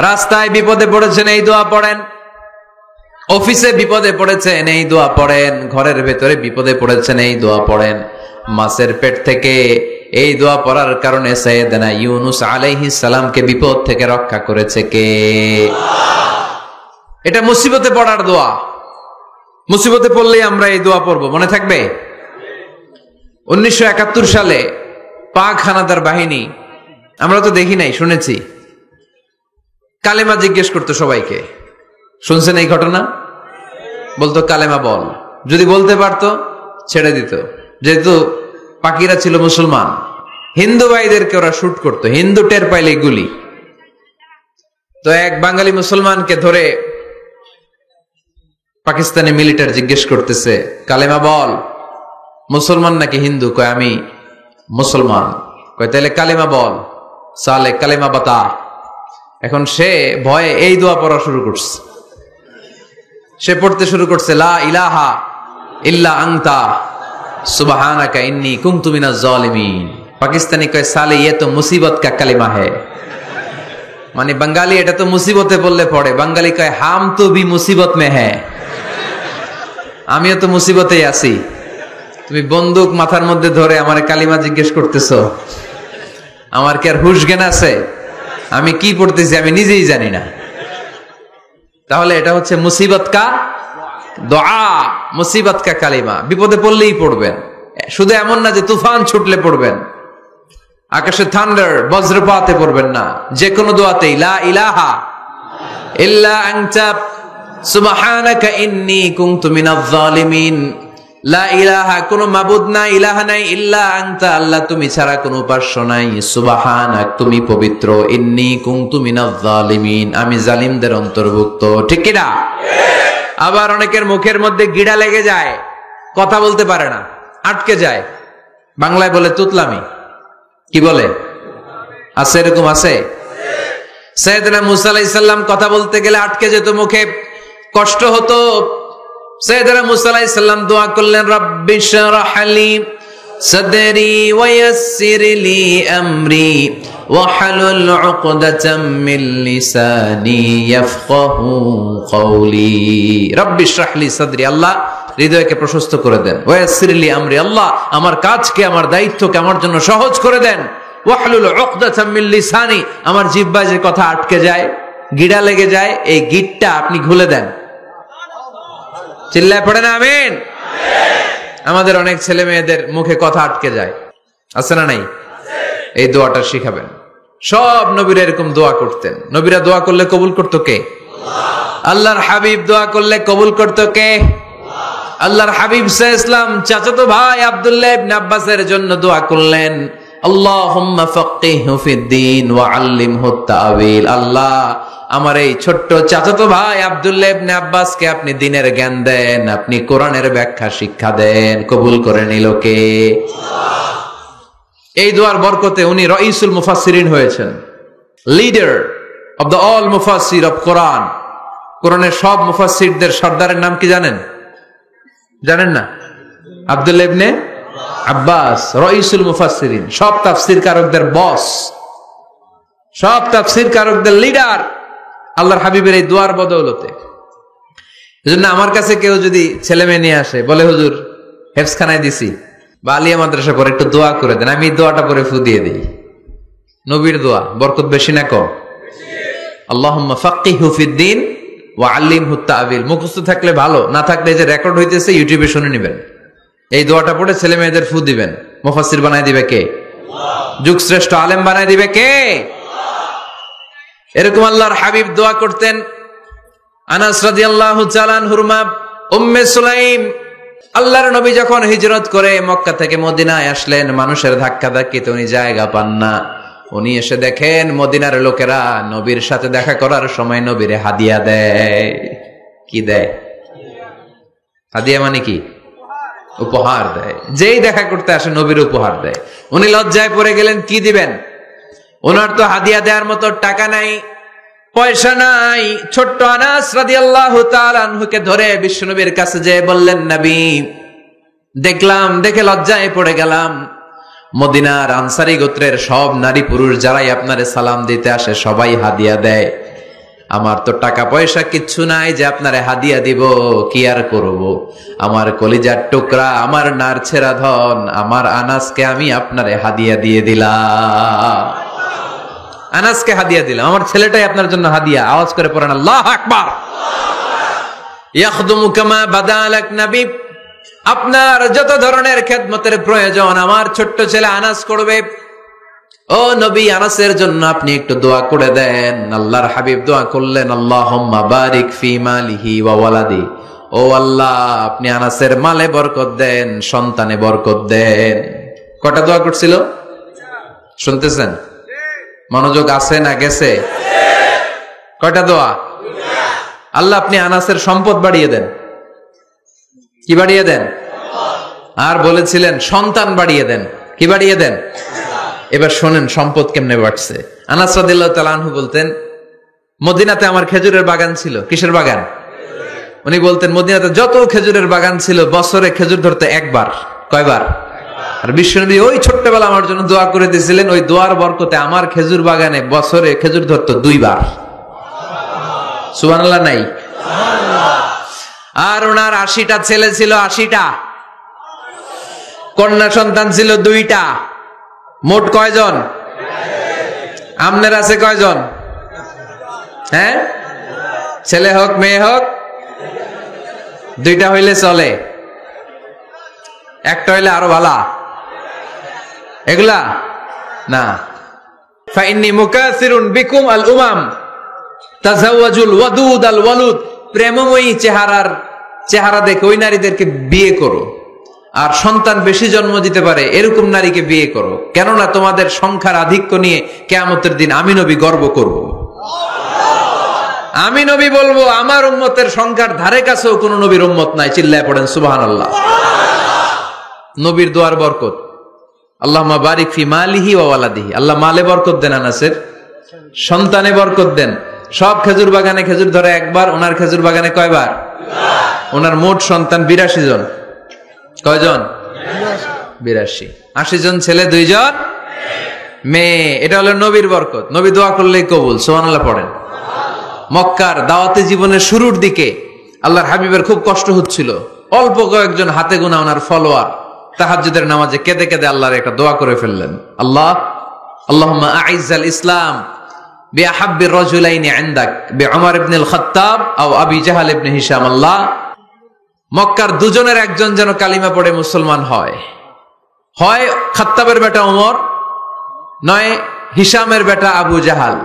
রাস্তায় বিপদে পড়েছেন এই দোয়া পড়েন, অফিসে বিপদে পড়েছেন এই দোয়া পড়েন, ঘরের ভেতরে বিপদে পড়েছেন এই দোয়া পড়েন। মাছের পেট থেকে এই দোয়া পড়ার কারণে সাইয়েদনা ইউনূস আলাইহিস সালামকে বিপদ থেকে রক্ষা করেছে কে? এটা মুসিবতে পড়ার দোয়া। মুসিবতে পড়লেই আমরা এই দোয়া পড়বো, মনে থাকবে? 1971 সালে পাক হানাদার বাহিনী, আমরা তো দেখি নাই, শুনেছি, কালেমা জিজ্ঞেস করতো সবাইকে। শুনছেন এই ঘটনা? বলতো কালেমা বল, যদি বলতে পারতো ছেড়ে দিত। যেহেতু পাকিরা ছিল মুসলমান, হিন্দু ভাইদেরকে ওরা শুট করতো, হিন্দু টের পাইলে গুলি। তো এক বাঙালি মুসলমানকে ধরে পাকিস্তানি মিলিটারি জিজ্ঞেস করতেছে, কালেমা বল, মুসলমান নাকি হিন্দু? কয় আমি মুসলমান। কয় তাহলে কালেমা বল, সালে কালেমা বাতা। এখন সে ভয়ে এই দোয়া পড়া শুরু করছে। সে পড়তে শুরু করছে, লা ইলাহা ইল্লা আনতা সুবহানাকা ইন্নী কুনতু মিনাজ জালিমিন। পাকিস্তানি কয় সালে ये तो मुसीबत का कलिमा है। মানে বাঙালি এটা তো মুসিবতে বললে পড়ে, বাঙালি কয় হাম তো ভি মুসিবত মে হ্যায়, আমিও তো মুসিবতেই আছি। তুমি বন্দুক মাথার মধ্যে ধরে আমার কালিমা জিজ্ঞেস করতেছো, আমার কি আর হুশ জ্ঞান আছে? আমি কি পড়তেছি আমি নিজেই জানি না। তাহলে এটা হচ্ছে মুসিবত কা দোয়া, মুসিবত কা কালিমা। বিপদে পড়লেই পড়বেন, শুধু এমন না যে তুফান ছুটলে পড়বেন, আকাশে থান্ডার বজ্রপাতে পড়বেন না। যে কোনো দোয়াতেই লা ইলাহা ইল্লা আনতা সুবহানাকা ইন্নী কুনতু মিনাজ জালিমিন। লা ইলাহা, কোনো মাবুদ নাই, ইলাহা নাই, ইল্লা আনতা, আল্লাহ তুমি ছাড়া কোনো উপাস্য নাই, সুবহানাক, তুমি পবিত্র, ইন্নী কুনতু মিনাজ জালিমিন, আমি জালিমদের অন্তর্ভুক্ত। ঠিক কি না? আবার অনেকের মুখের মধ্যে গিড়া লেগে যায়, কথা বলতে পারে না, আটকে যায়। বাংলায় বলে তুতলামি। কি বলে? আছে, এরকম আছে। সাইয়েদনা মুসা আলাইহিস সালাম কথা বলতে গেলে আটকে যেত, মুখে কষ্ট হতো। সাইয়েদনা মুসা আলাইহিস সালাম দোয়া করলেন, রাব্বি শরহ লি সাদরি ওয়া ইয়াসসির লি আমরি ওয়াহলুল উকদাতাম মিন লিসানি ইয়াফকাহু কওলি। রাব্বি শরহ লি সাদরি, আল্লাহ হৃদয়কে প্রশস্ত করে দেন। ওয়া ইয়াসসির লি আমরি, আল্লাহ আমার কাজকে, আমার দায়িত্বকে আমার জন্য সহজ করে দেন। ওয়াহলুল উকদাতাম মিন লিসানি, আমার জিহ্বায় যে কথা আটকে যায়, গিড়া লেগে যায়, এই গিটটা আপনি খুলে দেন। চিল্লায় পড়ে না আমিন। আমাদের অনেক ছেলে মেয়েদের মুখে কথা আটকে যায়, আছে না নাই? এই দোয়াটা শিখাবেন। সব নবীরা এরকম দোয়া করতেন। নবীরা দোয়া করলে কবুল করতো কে? আল্লাহর হাবিব দোয়া করলে কবুল করতো কে? আল্লাহর হাবিব সাল্লাল্লাহু আলাইহি ওয়াসাল্লাম চাচাতো ভাই আব্দুল্লাহ ইবনে আব্বাসের জন্য দোয়া করলেন, আল্লাহুম্মা ফাক্কিহহু ফিদ্দীন ওয়া আল্লিমহু তা'ওয়িল। আল্লাহ আমার এই ছোট্ট চাচাতো ভাই আব্দুল্লাহ ইবনে আব্বাসকে আপনি দ্বীনের জ্ঞান দেন, আপনি কোরআনের ব্যাখ্যা শিক্ষা দেন। কবুল করে নিল কে? এই দোয়ার বরকতে উনি রাইসুল মুফাসসিরিন হয়েছেন, লিডার অফ দ্য অল মুফাসসির অফ কোরআন। কোরআনের সব মুফাসসিরদের সর্দারের নাম কি জানেন? জানেন না? আব্দুল্লাহ ইবনে আব্বাস রাইসুল মুফাসসিরিন, সব তাফসীর কারকদের বস, সব তাফসীর কারকদের লিডার আল্লাহর হাবিবের এই দোয়ার বদৌলতে। এজন্য আমার কাছে কেউ যদি ছেলে মেয়ে নিয়ে আসে, বলে হুজুর হেফজখানায় দিছি বা আলিয়া মাদ্রাসা পরে একটু দোয়া করে দেন, আমি দোয়াটা পরে ফু দিয়ে দিই। নবীর দোয়া বরকত বেশি না কম? আল্লাহুম্মা ফাক্কিহু ফিদ্দীন ওয়া আল্লিমহু তা'ওয়িল। মুখস্থ থাকলে ভালো, না থাকলে যে রেকর্ড হইতেছে ইউটিউবে শুনে নেবেন। এই দোয়াটা পড়ে ছেলে মেয়েদের ফু দিবেন। মুফাসসির বানায় দিবে কে? আল্লাহ। যুগ শ্রেষ্ঠ আলেম বানায় দিবে কে? আল্লাহ। এরকম আল্লাহর হাবিব দোয়া করতেন। আনাস রাদিয়াল্লাহু তাআলা আনহুর মা উম্মে সুলাইম, আল্লাহর নবী যখন হিজরত করে মক্কা থেকে মদিনায় আসলেন, মানুষের ধাক্কাধাক্কিতে উনি জায়গা পান না। উনি এসে দেখেন মদিনার লোকেরা নবীর সাথে দেখা করার সময় নবীরে হাদিয়া দেয়। কি দেয়? হাদিয়া মানে কি? উপহার দেয়। যেই দেখা করতে আসে নবীর উপহার দেয়। উনি লজ্জায় পড়ে গেলেন, কি দিবেন? ওনার তো হাদিয়া দেওয়ার মতো টাকা নাই, পয়সা নাই। ছোট্ট আনাস রাদিয়াল্লাহু তাআলা আনহুকে ধরে বিশ্বনবীর কাছে যেয়ে বললেন, নবী দেখলাম, দেখে লজ্জায় পড়ে গেলাম, মদিনার আনসারী গোত্রের সব নারী পুরুষ যারাই আপনারে সালাম দিতে আসে সবাই হাদিয়া দেয়। আমার তো টাকা পয়সা কিচ্ছু নাই যে আপনারে হাদিয়া দিব, কি আর করব। আমার কলিজার টুকরা, আমার নারছেরা ধন, আমার আনাসকে আমি আপনারে হাদিয়া দিয়ে দিলাম। আনাসকে হাদিয়া দিলাম, আমার ছেলেটাই আপনার জন্য হাদিয়া। আওয়াজ করে পড়েন আল্লাহু আকবার। ইয়াখদুমু কামা বাদালাক নবী, আপনার যত ধরনের খেদমতের প্রয়োজন আমার ছোট্ট ছেলে আনাস করবে। ও নবী, আনাসের জন্য আপনি একটু দোয়া করে দেন। আল্লাহর হাবিব দোয়া করলেন, আল্লাহুম্মা বারিক ফি মালিহি ওয়া ওয়ালাদি। ও আল্লাহ, আপনি আনাসের মালে বরকত দেন, সন্তানে বরকত দেন। কয়টা দোয়া করছিল শুনতেছেন? মনোযোগ আছে না গেছে? কয়টা দোয়া? আল্লাহ আপনি আনাসের সম্পদ বাড়িয়ে দেন। কি বাড়িয়ে দেন? আর বলেছিলেন সন্তান বাড়িয়ে দেন। কি বাড়িয়ে দেন? এবার শোনেন সম্পদ কেমনে বাড়ছে। আনাস রাদিয়াল্লাহু তাআলা আনহু বলতেন, মদিনাতে আমার খেজুরের বাগান ছিল। কিসের বাগান? উনি বলতেন মদিনাতে যত খেজুরের বাগান ছিল বছরে খেজুর ধরতে একবার। কয়বার? আর বিশ্বনবী ওই ছোট্টবেলা আমার জন্য দোয়া করে দিয়েছিলেন, ওই দোয়ার বরকতে আমার খেজুর বাগানে বছরে খেজুর ধরতো 2 বার। সুবহানাল্লাহ নাই? আর ওনার 80টা ছেলে ছিল, 80টা। কন্যা সন্তান ছিল 2টা। মোট কয়জন? আমনের আছে কয়জন? হ্যাঁ, ছেলে হোক মেয়ে হোক 2টা হইলে চলে, একটা হইলে আরো ভালো। এগুলা না। ফাইন্নী মুকাসিরুন বিকুম আল উমাম তাজাওয়াজুল ওয়াদুদ আল ওয়ালুদ। প্রেমময়ী চেহারা দেখে ওই নারীদেরকে বিয়ে করো, আর সন্তান বেশি জন্ম দিতে পারে এরকম নারীকে বিয়ে করো, কেননা তোমাদের সংখ্যার আধিক্য নিয়ে কিয়ামতের দিন আমি নবী গর্ব করব। আমি নবী বলবো আমার উম্মতের সংখ্যার ধারে কাছেও কোন নবীর উম্মত নাই। চিল্লায় পড়েন সুবহানাল্লাহ। নবীর দোয়ার বরকত। আল্লাহুম্মা বারিক ফি মালিহি ওয়া ওয়ালাদিহি। আল্লাহ মালে বরকত দেন, আনাসের সন্তানে বরকত দেন। সব খেজুর বাগানে খেজুর ধরে একবার, ওনার খেজুর বাগানে কয়বার? ওনার মোট সন্তান 82 জন। কয়জন? 82। 80 জন ছেলে, 2 জন মেয়ে। এটা হলো নবীর বরকত। নবী দোয়া করলেই কবুল। সুবহানাল্লাহ পড়েন। মক্কার দাওয়াতি জীবনের শুরুর দিকে আল্লাহর হাবিবের খুব কষ্ট হচ্ছিল। অল্প কয়েকজন হাতে গোনা ওনার ফলোয়ার তাহাজ্জুদের নামাজে কেঁদে কেঁদে আল্লাহর একটা দোয়া করে ফেললেন। আল্লাহুম্মা আইজ্জাল ইসলাম বিআহাব্বির রাজুলাইনি ইনদাক বিউমর ইবনে আল খাত্তাব আও আবি জাহল ইবনে হিশাম। আল্লাহ, মক্কার দুজনের একজন যেন কালিমা পড়ে মুসলমান হয়। হয় খাত্তাবের বেটা ওমর, নয় হিশামের বেটা আবু জাহাল।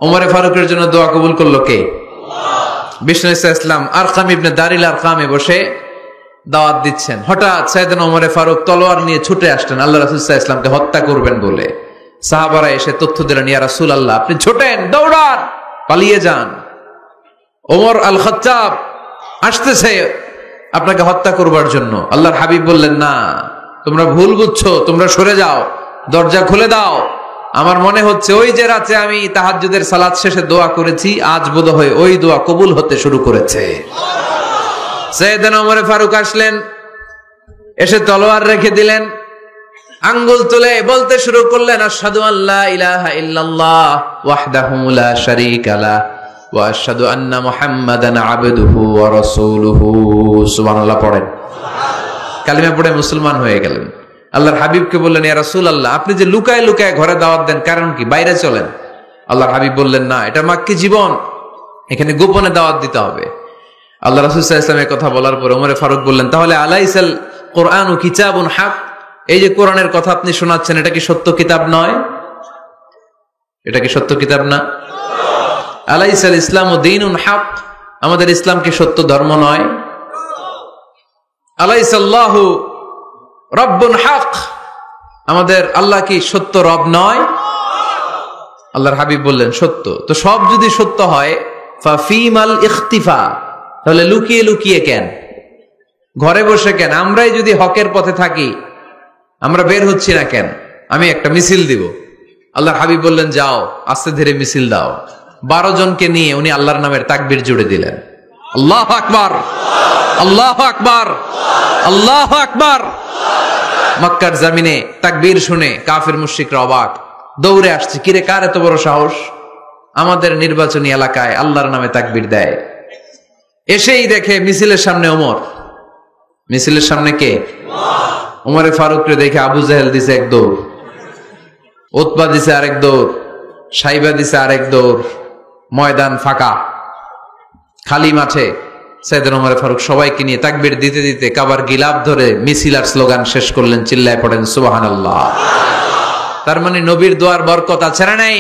ওমরে ফারুকের জন্য দোয়া কবুল করলো কে? আল্লাহ। বিষ্ণু ইসলাম আরকাম ইবনে দারিল আরকামে বসে দাওয়াত দিচ্ছেন। হঠাৎ সাইয়েদনা ওমরে ফারুক তলোয়ার নিয়ে ছুটে আসলেন আল্লাহ রাসূল সাল্লাল্লাহু আলাইহি ওয়াসাল্লামকে হত্যা করবেন বলে। সাহাবারা এসে তথ্য দিলেন, ইয়া রাসূলুল্লাহ আপনি ছোটেন, দৌড়ান, পালিয়ে যান। ওমর আল খাত্তাব আসতেছে আপনাকে হত্যা করবার জন্য। আল্লাহর হাবিব বললেন, না, তোমরা ভুল বুঝছো, তোমরা সরে যাও, দরজা খুলে দাও। আমার মনে হচ্ছে ওই যে রাতে আমি তাহাজ্জুদের সালাত শেষে দোয়া করেছি, আজ বোধহয় ওই দোয়া কবুল হতে শুরু করেছে। সাইয়েদনা ওমর ফারুক আসলেন, এসে তলোয়ার রেখে দিলেন, আঙ্গুল তুলে বলতে শুরু করলেন, আশহাদু আল্লা ইলাহা ইল্লাল্লাহ ওয়াহদাহু লা শারীকা লাহ ওয়া আশহাদু আন্না মুহাম্মাদান আবদুহু ওয়া রাসূলুহু। সুবহানাল্লাহ পড়েন। কালিমা পড়ে মুসলমান হয়ে গেলেন। আল্লাহর হাবিবকে বললেন, ইয়া রাসূলুল্লাহ, আপনি যে লুকায় লুকায় ঘরে দাওয়াত দেন, কারণ কি? বাইরে চলেন। আল্লাহর হাবিব বললেন, না, এটা মাক্কি জীবন, এখানে গোপনে দাওয়াত দিতে হবে। আল্লাহ রাসূল সাল্লাল্লাহু আলাইহি ওয়াসাল্লামের কথা বলার পর ওমর ফারুক বললেন, তাহলে আলাইসাল কোরআনু কিতাবুন হক, এই যে কোরআনের কথা আপনি শোনাচ্ছেন, এটা কি সত্য কিতাব নয়? এটা কি সত্য কিতাব না? আলাইসাল ইসলামু দীনুন হক, আমাদের ইসলাম কি সত্য ধর্ম নয়? আলাইসাল্লাহু রব্বুন হক, আমাদের আল্লাহ কি সত্য রব নয়? আল্লাহর হাবিব বললেন, সত্য। তো সব যদি সত্য হয়, ফাফিমাল ইখতিফা, তাহলে লুকিয়ে লুকিয়ে কেন? ঘরে বসে কেন? আমরাই যদি হকের পথে থাকি, আমরা বের হচ্ছি না কেন? আমি একটা মিছিল দিব। আল্লাহর হাবিব বললেন, যাও, আস্তে ধীরে মিছিল দাও। 12 জনকে নিয়ে উনি আল্লাহর নামের তাকবীর জুড়ে দিলেন। আল্লাহু আকবার, আল্লাহু আকবার, আল্লাহু আকবার। মক্কার জমিনে তাকবীর শুনে কাফির মুশরিকরা অবাক, দৌড়ে আসছে, কিরে, কার এত বড় সাহস আমাদের নির্বাচনী এলাকায় আল্লাহর নামে তাকবীর দেয়? এসেই দেখে মিছিলের সামনে ওমর। মিছিলের সামনে কে? ওমরে ফারুককে দেখে আবু জাহেল দিছে এক দৌড়, উতবা দিছে আরেক দৌড়, সাইবা দিছে আরেক দৌড়। ময়দান ফাঁকা, খালি মাঠে সাইয়েদনা ওমর ফারুক সবাইকে নিয়ে তাকবীর দিতে দিতে কাবার গিলাফ ধরে মিছিল আর স্লোগান শেষ করলেন। চিল্লায় পড়েন সুবহানাল্লাহ। তার মানে নবীর দোয়ার বরকত আছে না নাই?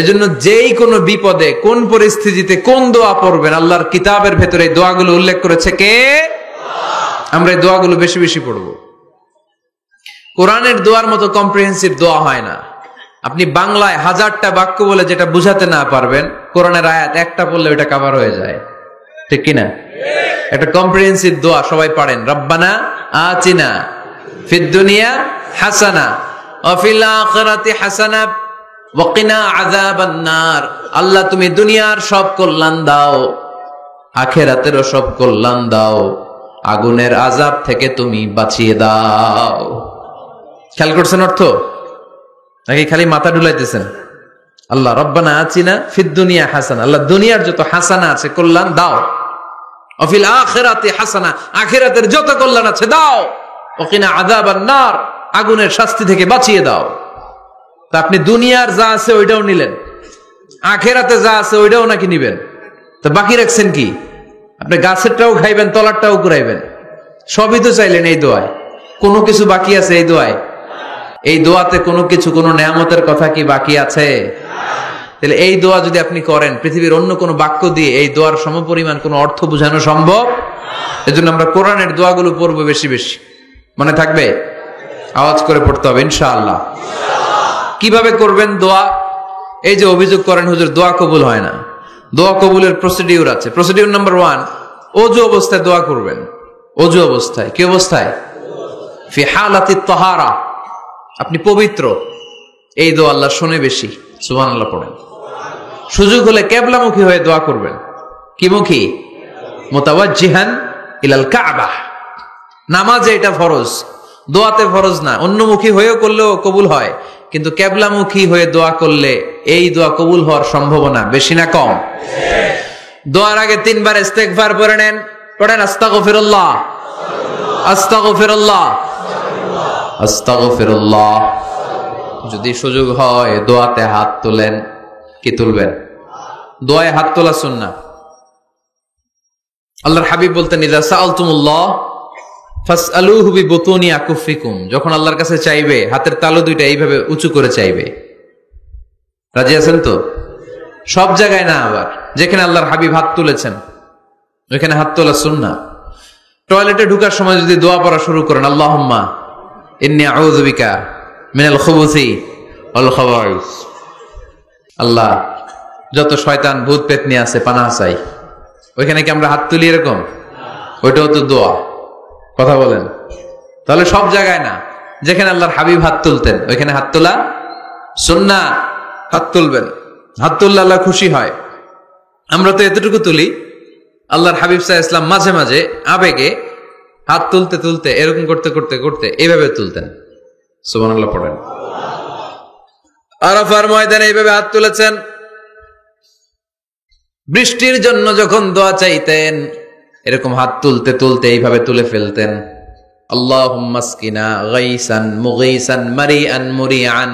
এজন্য যেই কোনো বিপদে, কোন পরিস্থিতিতে কোন দোয়া পড়বেন, আল্লাহর কিতাবের ভেতরে এই দোয়াগুলো উল্লেখ করেছে কে? আমরা এই দোয়াগুলো বেশি বেশি পড়ব। কোরআনের দোয়ার মতো কম্প্রিহেন্সিভ দোয়া হয় না। আপনি বাংলায় 1000টা বাক্য বলে যেটা বুঝাতে না পারবেন, কোরআনের আয়াত একটা পড়লে ওটা কভার হয়ে যায়, ঠিক কিনা? একটা কম্প্রিহেন্সিভ দোয়া সবাই পড়েন, রব্বানা আতিনা ফিদ দুনিয়া হাসানা ওয়া ফিল আখিরাতি হাসানা ওয়া কিনা আযাবান নার। আল্লাহ, তুমি দুনিয়ার সব কল্যাণ দাও, আখিরাতেরও সব কল্যাণ দাও, আগুনের আযাব থেকে তুমি বাঁচিয়ে দাও। খেয়াল করছেন অর্থ নাকি খালি মাথা ডুলাইতেছেন? আল্লাহ রব্বানা আতিনা ফিদ দুনিয়া হাসানা, আল্লাহ দুনিয়ার যত হাসানা আছে কল্যাণ দাও, ওয়া ফিল আখিরাতি হাসানা, আখিরাতের যত কল্যাণ আছে দাও, ওয়া কিনা আযাবান নার, আগুনের শাস্তি থেকে বাঁচিয়ে দাও। তা আপনি দুনিয়ার যা আছে ওইটাও নিলেন, আখিরাতে যা আছে ওইটাও নাকি নিবেন, তো বাকি রাখছেন কি? আপনি গাছেরটাও খাইবেন, তলারটাও কুড়াইবেন, সবই তো চাইলেন এই দোয়ায়। কোনো কিছু বাকি আছে এই দোয়ায়? এই দোয়াতে কোনো কিছু, কোনো নেয়ামতের কথা কি বাকি আছে? তাহলে এই দোয়া যদি আপনি করেন, পৃথিবীর অন্য কোনো বাক্য দিয়ে এই দোয়ার সমপরিমাণ কোনো অর্থ বোঝানো সম্ভব? এজন্য আমরা কোরআনের দোয়াগুলো পড়বো বেশি বেশি। মনে থাকবে? আওয়াজ করে পড়তে হবে ইনশাআল্লাহ। কিভাবে করবেন দোয়া? এই যে অভিযোগ করেন হুজুর দোয়া কবুল হয় না, দোয়া কবুলের প্রসিডিউর আছে। প্রসিডিউর নাম্বার 1, ওযু অবস্থায় দোয়া করবেন। ওযু অবস্থায়, কি অবস্থায়? ফি হালাতি তাহারা, আপনি পবিত্র। এই দোয়া আল্লাহ শুনে বেশি, সুবহানাল্লাহ পড়েন। সুযোগ হলে কিবলামুখী হয়ে দোয়া করবেন। কি মুখী? মুতাওয়াজ্জিহান ইলাল কাবা। নামাজে এটা ফরজ, দোয়াতে ফরজ না। অন্যমুখী হয়েও করলেও কবুল হয়, কিন্তু কিবলামুখী হয়ে দোয়া করলে এই দোয়া কবুল হওয়ার সম্ভাবনা বেশি না কম? দোয়ার আগে 3 বার ইস্তেগফার পড়ে নেন। পড়েন আস্তাগফিরুল্লাহ, আস্তাগফিরুল্লাহ, আস্তাগফিরুল্লাহ। যদি সুযোগ হয় দোয়াতে হাত তোলেন। কি তুলবেন? দোয়ায় হাত তোলা সুন্নাহ। আল্লাহর হাবিব বলতেন, ইযা সাআলতুমুল্লাহ ফাসআলুহু বিবুতুনি আকুফিকুম, যখন আল্লাহর কাছে চাইবে হাতের তালু দুইটা এইভাবে উঁচু করে চাইবে। রাজি আছেন তো? সব জায়গায় না, আবার যেখানে আল্লাহর হাবিব হাত তুলেছেন ওইখানে হাত তোলা সুন্নাহ। টয়লেটে ঢোকার সময় যদি দোয়া পড়া শুরু করেন, আল্লাহুম্মা ইন্নী আউযু বিকা মিনাল খুবুসি ওয়াল খাবাইস, আল্লাহ যত শয়তান ভূত পেতনি আছে পানাহ চাই। ওইখানে কি আমরা হাত তুলি এরকম? ওইটাও তো দোয়া। কথা বলেন? তাহলে সব জায়গায় না, যেখানে আল্লাহর হাবিব হাত তুলতেন ওইখানে হাত তোলা সুন্নাহ। হাত তুলবেন, হাত তুললে আল্লাহ খুশি হয়। আমরা তো এতটুকু তুলি, আল্লাহর হাবিব সাল্লাল্লাহু আলাইহি ওয়াসাল্লাম মাঝে মাঝে আবেগে হাত তুলতে তুলতে এরকম করতে করতে করতে এইভাবে তুলতেন। সুবহানাল্লাহ পড়েন। আরাফার ময়দানে এইভাবে হাত তুলেছেন। বৃষ্টির জন্য যখন দোয়া চাইতেন এরকম হাত তুলতে তুলতে এইভাবে তুলে ফেলতেন। আল্লাহুম্মা আসকিনা গাইসান মুগীসান মারিআন মুরিআন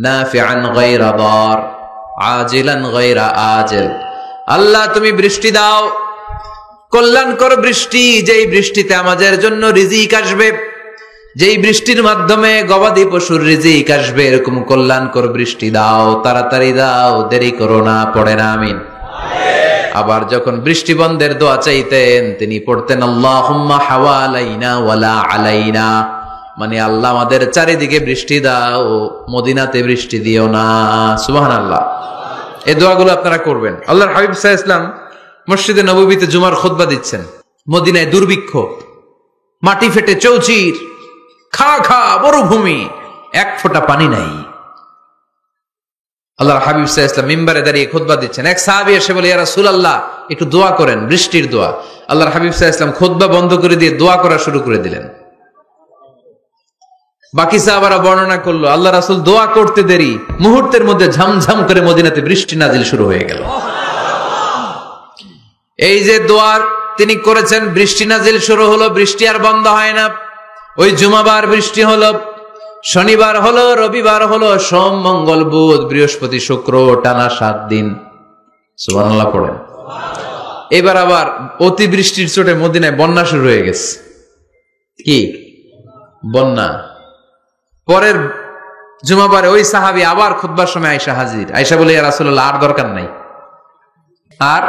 নাফিআন গায়রা দার আজিলান গায়রা আজিল। আল্লাহ তুমি বৃষ্টি দাও, কল্যাণকর বৃষ্টি, যেই বৃষ্টিতে আমাদের জন্য রিজিক আসবে, যেই বৃষ্টির মাধ্যমে গবাদি পশুর রিজিক আসবে, এরকম কল্যাণকর বৃষ্টি দাও, তাড়াতাড়ি দাও, দেরি করো না। পড়েন আমিন। আবার যখন বৃষ্টি বন্ধের দোয়া চাইতেন তিনি পড়তেন আল্লাহুম্মা হাওয়ালাইনা ওয়ালা আলাইনা, মানে আল্লাহ আমাদের চারিদিকে বৃষ্টি দাও, মদিনাতে বৃষ্টি দিও না। সুবহানাল্লাহ। এই দোয়াগুলো আপনারা করবেন। আল্লাহর হাবিব সাল্লাল্লাহু আলাইহি ওয়াসাল্লাম মসজিদে নববীতে জুমার খুতবা দিচ্ছেন। মদিনায় দুর্ভিক্ষ, মাটি ফেটে চৌচির, খা খা মরুভূমি, এক ফোঁটা পানি নাই। আল্লাহর হাবিব সাল্লাল্লাহু আলাইহি ওয়াসাল্লাম মিম্বারে দাঁড়িয়ে খুতবা দিচ্ছেন। এক সাহাবী এসে বলে, ইয়া রাসূলুল্লাহ একটু দোয়া করেন, বৃষ্টির দোয়া। আল্লাহর হাবিব সাল্লাল্লাহু আলাইহি ওয়াসাল্লাম খুতবা বন্ধ করে দিয়ে দোয়া করা শুরু করে দিলেন। বাকি সাহাবারা বর্ণনা করলো আল্লাহ রাসূল দোয়া করতে দেরি, মুহূর্তের মধ্যে ঝমঝম করে মদিনাতে বৃষ্টি নাজিল শুরু হয়ে গেল। এই যে দোয়ার তিনি করেছেন, বৃষ্টি নাজিল শুরু হলো, বৃষ্টি আর বন্ধ হয় না। ওই জুমাবার বৃষ্টি হলো, শনিবার হলো, রবিবার হলো, সোম মঙ্গল বুধ বৃহস্পতি শুক্র, টানা 7 দিন। সুবহানাল্লাহ পড়েন। এবার আবার অতিবৃষ্টির চোটে মদিনায় বন্যা শুরু হয়ে গেছে। কি বন্যা? পরের জুমাবারে ওই সাহাবী আবার খুতবার সময় আয়েশা হাজির। আয়েশা বলে, ইয়া রাসূলুল্লাহ আর দরকার নাই, আর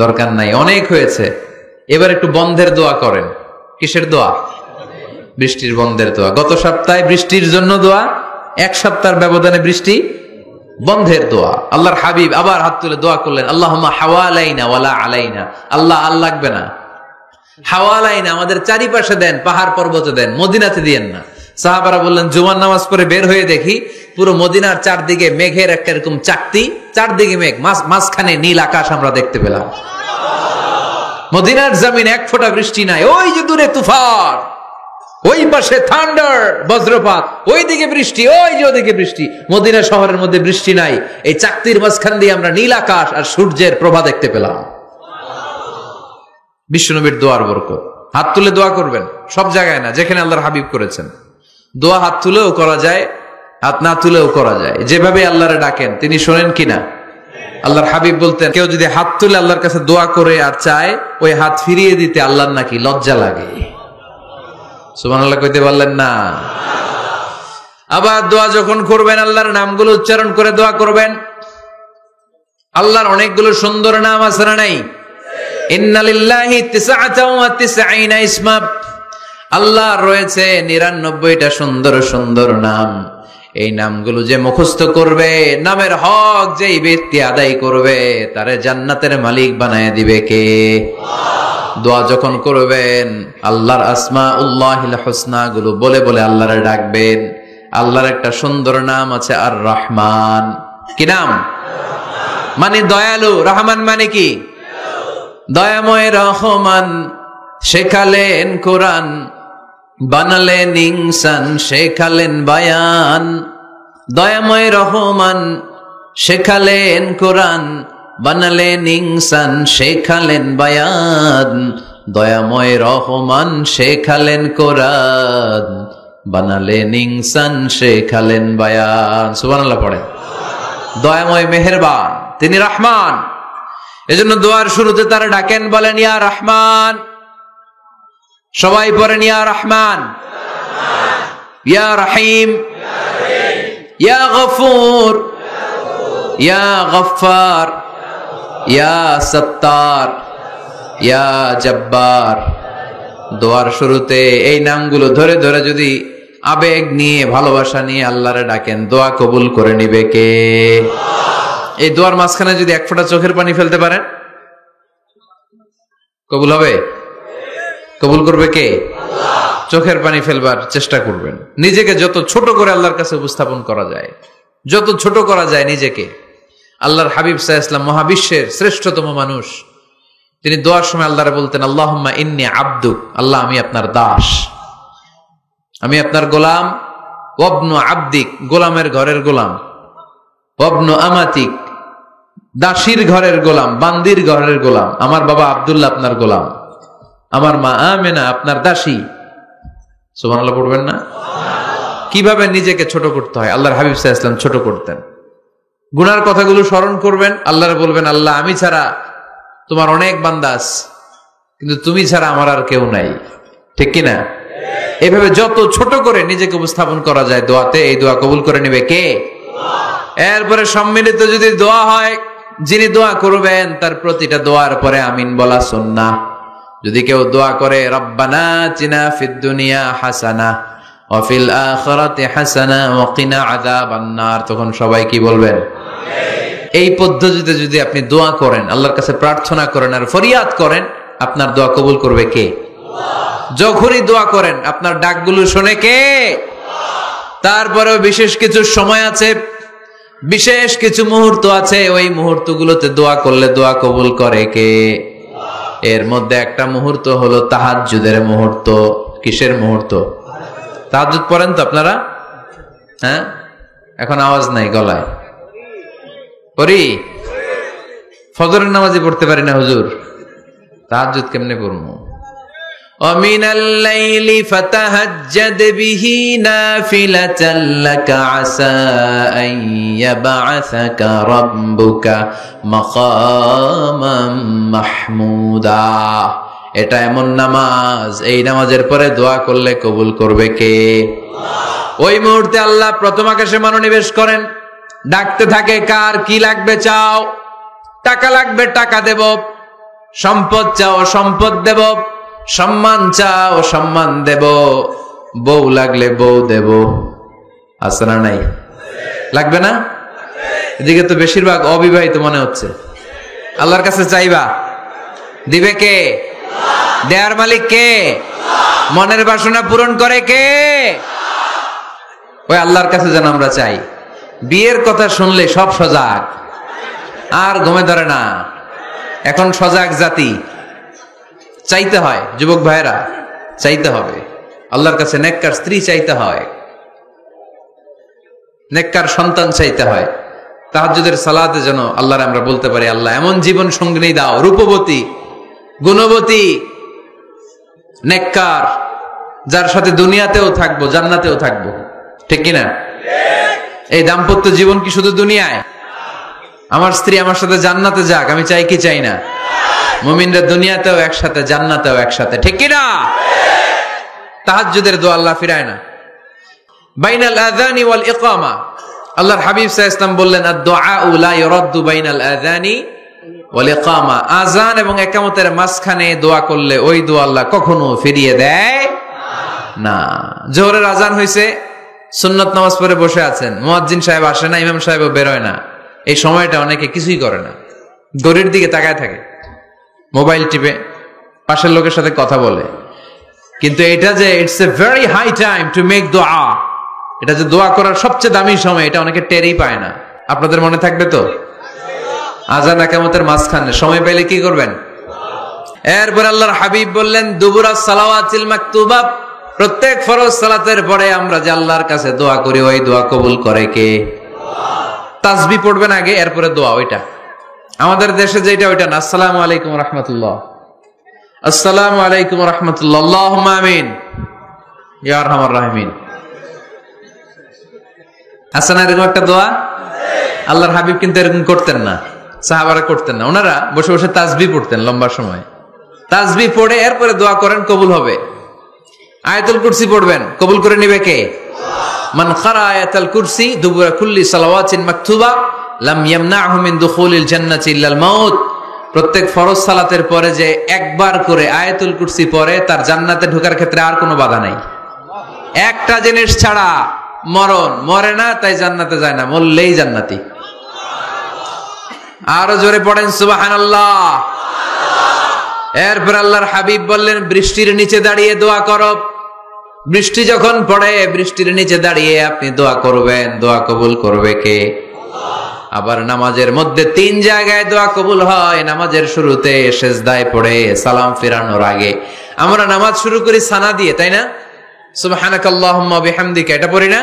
দরকার নাই, অনেক হয়েছে, এবার একটু বন্ধের দোয়া করেন। কিসের দোয়া? বৃষ্টির বন্ধের দোয়া। গত সপ্তাহে বৃষ্টির জন্য দোয়া, এক সপ্তাহের ব্যবধানে বৃষ্টি বন্ধের দোয়া। আল্লাহর হাবিব আবার হাত তুলে দোয়া করলেন, আল্লাহুম্মা হাওয়ালাইনা ওয়ালা আলাইনা। আল্লাহ আর লাগবে না, হাওয়ালাইনা আমাদের চারিপাশে দেন, পাহাড় পর্বতে দেন, মদিনাতে দিয়েন না। সাহাবারা বললেন, জুমার নামাজ পড়ে বের হয়ে দেখি পুরো মদিনার চারদিকে মেঘের একটা এরকম চাকতি, চারদিকে মেঘ, মাঝখানে নীল আকাশ আমরা দেখতে পেলাম। মদিনার জমিন এক ফোঁটা বৃষ্টি নাই। ওই যে দূরে তুফান, ওই পাশে থান্ডার বজ্রপাত, ওই দিকে বৃষ্টি, ওই যে ওদিকে বৃষ্টি। মদিনা শহরের মধ্যে বৃষ্টি নাই, এই চাকতির মাঝখান দিয়ে আমরা নীল আকাশ আর সূর্যের প্রভা দেখতে পেলাম। বিশ্বনবীর দোয়ার বরকত। হাত তুলে দোয়া করবেন, সব জায়গায় না, যেখানে আল্লাহর হাবিব করেছেন। দোয়া হাত তুলেও করা যায়, হাত না তুলেও করা যায়। যেভাবে আল্লাহরে ডাকেন তিনি শোনেন কিনা। আল্লাহর হাবিব বলতেন, কেউ যদি হাত তুলে আল্লাহর কাছে দোয়া করে আর চায়, ওই হাত ফিরিয়ে দিতে আল্লাহর নাকি লজ্জা লাগে। সুবহানাল্লাহ কইতে পারলেন না? আবার দোয়া যখন করবেন আল্লাহর নামগুলো উচ্চারণ করে দোয়া করবেন। আল্লাহর অনেকগুলো সুন্দর নাম আছে না নাই? ইন্না লিল্লাহি 99 ইসমা। আল্লাহর রয়েছে 99টা সুন্দর সুন্দর নাম। এই নামগুলো যে মুখস্থ করবে, নামের হক যেই ব্যক্তি আদায় করবে, তারে জান্নাতের মালিক বানায় দিবে কে? দোয়া যখন করবেন আল্লাহর আসমাউল্লাহিল হুসনা গুলো বলে বলে আল্লাহরে ডাকবেন। আল্লাহর একটা সুন্দর নাম আছে আর রহমান। কি নাম? মানে দয়ালু। রহমান মানে কি? দয়াময়। রহমান শেখালেন কোরআন, বানালেন ইনসান, শেখালেন বায়ান। দয়াময় রহমান শেখালেন কোরআন, বানালেন ইনসান, শেখালেন বায়ান। দয়াময় রহমান শেখালেন কোরআন, বানালেন ইনসান, শেখালেন বায়ান। সুবহানাল্লাহ পড়েন। দয়াময় মেহেরবান, তিনি রহমান। এজন্য দোয়ার শুরুতে তারা ডাকেন, বলেন ইয়া রহমান। সবাই পড়েন ইয়া রহমান, ইয়া রহিম, ইয়া গফুর, ইয়া গফফার, ইয়া সত্তার, ইয়া জব্বার। দোয়ার শুরুতে এই নামগুলো ধরে ধরে যদি আবেগ নিয়ে, ভালোবাসা নিয়ে আল্লাহরে ডাকেন, দোয়া কবুল করে নিবে কে? এই দোয়ার মাঝখানে যদি এক ফোঁটা চোখের পানি ফেলতে পারেন, কবুল হবে? কবুল করবে কে? আল্লাহ। চোখের পানি ফেলবার চেষ্টা করবেন। নিজেকে যত ছোট করে আল্লাহর কাছে উপস্থাপন করা যায়, যত ছোট করা যায় নিজেকে। আল্লাহর হাবিব সাল্লাল্লাহু আলাইহি ওয়াসাল্লাম মহাবিশ্বের শ্রেষ্ঠতম মানুষ, তিনি দোয়ার সময় আল্লাহরে বলতেন, আল্লাহুম্মা ইন্নী আবদুক, আল্লাহ আমি আপনার দাস, আমি আপনার গোলাম। ওয়াবনু আবদিক, গোলামের ঘরের গোলাম। ওয়াবনু আমাতিক, দাসীর ঘরের গোলাম, বান্দির ঘরের গোলাম। আমার বাবা আব্দুল্লাহ আপনার গোলাম, আমার মা আমেনা আপনার দাসী। সুবহানাল্লাহ পড়বেন না? কিভাবে নিজেকে ছোট করতে হয় আল্লাহর হাবিব সাল্লাল্লাহু আলাইহি ওয়াসাল্লাম ছোট করতেন। গুনার কথাগুলো স্মরণ করবেন, আল্লাহরে বলবেন, আল্লাহ আমি ছাড়া তোমার অনেক বান্দা আছে, কিন্তু তুমি ছাড়া আমার আর কেউ নাই। ঠিক কিনা? এভাবে যত ছোট করে নিজেকে উপস্থাপন করা যায় দোয়াতে, এই দোয়া কবুল করে নেবে কে? এরপরে সম্মিলিত যদি দোয়া হয়, যিনি দোয়া করবেন তার প্রতিটা দোয়ার পরে আমিন বলা সুন্নাহ। যদি কেউ দোয়া করে রব্বানা আতিনা ফিদ দুনিয়া হাসানা ওয়া ফিল আখিরাতি হাসানা ওয়া কিনা আযাবান নার, তখন সবাই কি বলবেন? এই পদ্ধতিতে যদি আপনি দোয়া করেন, আল্লাহর কাছে প্রার্থনা করেন আর ফরিয়াদ করেন, আপনার দোয়া কবুল করবে কে? যখনই দোয়া করেন আপনার ডাকগুলো শোনে কে? তারপরেও বিশেষ কিছু সময় আছে, বিশেষ কিছু মুহূর্ত আছে, ওই মুহূর্তগুলোতে দোয়া করলে দোয়া কবুল করে কে? এর মধ্যে একটা মুহূর্ত হলো তাহাজ্জুদের মুহূর্ত। কিসের মুহূর্ত? তাহাজ্জুদ পড়েন তো আপনারা? হ্যাঁ, এখন আওয়াজ নাই গলায়। পড়ি? ফজরের নামাজে পড়তে পারি না হুজুর, তাহাজ্জুদ কেমনে পড়বো? وَمِنَ اللَّيْلِ فَتَهَجَّدْ بِهِ نَافِلَةً لَكَ عَسَىٰ أَن يَبْعَثَكَ رَبُّكَ مَقَامًا مَحْمُودًا। এটা এমন নামাজ, এই নামাজের পরে দোয়া করলে কবুল করবে কে? ওই মুহূর্তে আল্লাহ প্রথম আকাশে মনোনিবেশ করেন, ডাকতে থাকে, কার কি লাগবে চাও? টাকা লাগবে টাকা দেব, সম্পদ চাও সম্পদ দেব, সম্মান চাও সম্মান দেব, বউ লাগলে বউ দেব। আছে না নাই? লাগবে না? এদিকে তো বেশিরভাগ অবিবাহিত মনে হচ্ছে। আল্লাহর কাছে চাইবা, দিবে কে? দেয়ার মালিক কে? মনের বাসনা পূরণ করে কে? ওই আল্লাহর কাছে যেন আমরা চাই। বিয়ের কথা শুনলে সব সজাগ, আর ঘুমে ধরে না। এখন সজাগ জাতি, চাইতে হয়। যুবক ভাইরা চাইতে হবে আল্লাহর কাছে, নেককার স্ত্রী চাইতে হয়, নেককার সন্তান চাইতে হয়। তাহাজ্জুদের সালাতে যেন আল্লাহর আমরা বলতে পারি, আল্লাহ এমন জীবন সঙ্গিনী দাও, রূপবতী, গুণবতী, নেককার, যার সাথে দুনিয়াতেও থাকবো জান্নাতেও থাকবো। ঠিক কিনা? এই দাম্পত্য জীবন কি শুধু দুনিয়ায়? আমার স্ত্রী আমার সাথে জান্নাতে যাক, আমি চাই কি চাই না? মুমিনরা দুনিয়াতেও একসাথে, জান্নাতেও একসাথে। ঠিক কিনা? তাহাজ্জুদের দোয়া আল্লাহ ফিরায় না। বাইনাল আযানি ওয়াল ইকামা, আল্লাহর হাবিব সাল্লাল্লাহু আলাইহি ওয়াসাল্লাম বললেন, আদ-দুআউ লা ইউরাদ্দু বাইনাল আযানি ওয়াল ইকামা। আযান এবং ইকামতের মাঝখানে দোয়া করলে ওই দোয়া আল্লাহ কখনো ফিরিয়ে দেয় না। জোহরের আযান হইছে, সুন্নাত নামাজ পড়ে বসে আছেন, মুয়াজ্জিন সাহেব আসে না, ইমাম সাহেবও বের হয় না। এই সময়টা অনেকে কিছুই করে না, ঘড়ির দিকে তাকায় থাকে, মোবাইল টিপে, পাশের লোকের সাথে কথা বলে। কিন্তু এটা যে it's a very high time to make দোয়া, এটা যে দোয়া করার সবচেয়ে দামি সময়, এটা অনেকে টেরই পায় না। আপনাদের মনে থাকবে তো? আযান ইকামতের মাঝখানে সময় পেলে কি করবেন? এরপর আল্লাহর হাবিব বললেন, দুবুরা সালাওয়াতিল মাকতুবা, প্রত্যেক ফরজ সালাতের পরে আমরা যে আল্লাহর কাছে দোয়া করি, ওই দোয়া কবুল করে কে? তাসবিহ পড়বেন আগে, এরপরে দোয়া। ওইটা আমাদের দেশে যেটা, ওইটা না। আসসালামু আলাইকুম রাহমাতুল্লাহ, আসসালামু আলাইকুম রাহমাতুল্লাহ, আল্লাহুম্মা আমিন ইয়া আরহামার রাহিমিন। আছে না এরকম একটা দোয়া? আল্লাহর হাবিব কিন্তু এরকম করতেন না, সাহাবারা করতেন না। ওনারা বসে বসে তাসবিহ পড়তেন লম্বা সময়। তাসবিহ পড়ে এরপরে দোয়া করেন, কবুল হবে। আয়াতুল কুরসি পড়বেন, কবুল করে নেবে কে? মান ক্বারা আয়াতুল কুরসি দুবুরা কুল্লি সালাওয়াতিন মাকতুবা লাম ইয়ামনাহু মিন দুখুলিল জান্নাতি ইল্লাল মাউত। প্রত্যেক ফরজ সালাতের পরে যে একবার করে আয়াতুল কুরসি পড়ে, তার জান্নাতে ঢোকার ক্ষেত্রে আর কোনো বাধা নাই। একটা জিনিস ছাড়া, মরণ। মরে না তাই জান্নাতে যায় না, মরলেই জান্নাতি। আরো জোরে পড়েন সুবহানাল্লাহ। এরপর আল্লাহর হাবিব বললেন, বৃষ্টির নিচে দাঁড়িয়ে দোয়া করো। বৃষ্টি যখন পড়ে, বৃষ্টির নিচে দাঁড়িয়ে আপনি দোয়া করবেন, দোয়া কবুল করবে কে? আবার নামাজের মধ্যে 3 জায়গায় দোয়া কবুল হয়। নামাজের শুরুতে সিজদায় পড়ে সালাম ফেরানোর আগে। আমরা নামাজ শুরু করি সানা দিয়ে, তাই না? সুবহানাকাল্লাহুম্মা বিহামদিকা, এটা পড়ি না?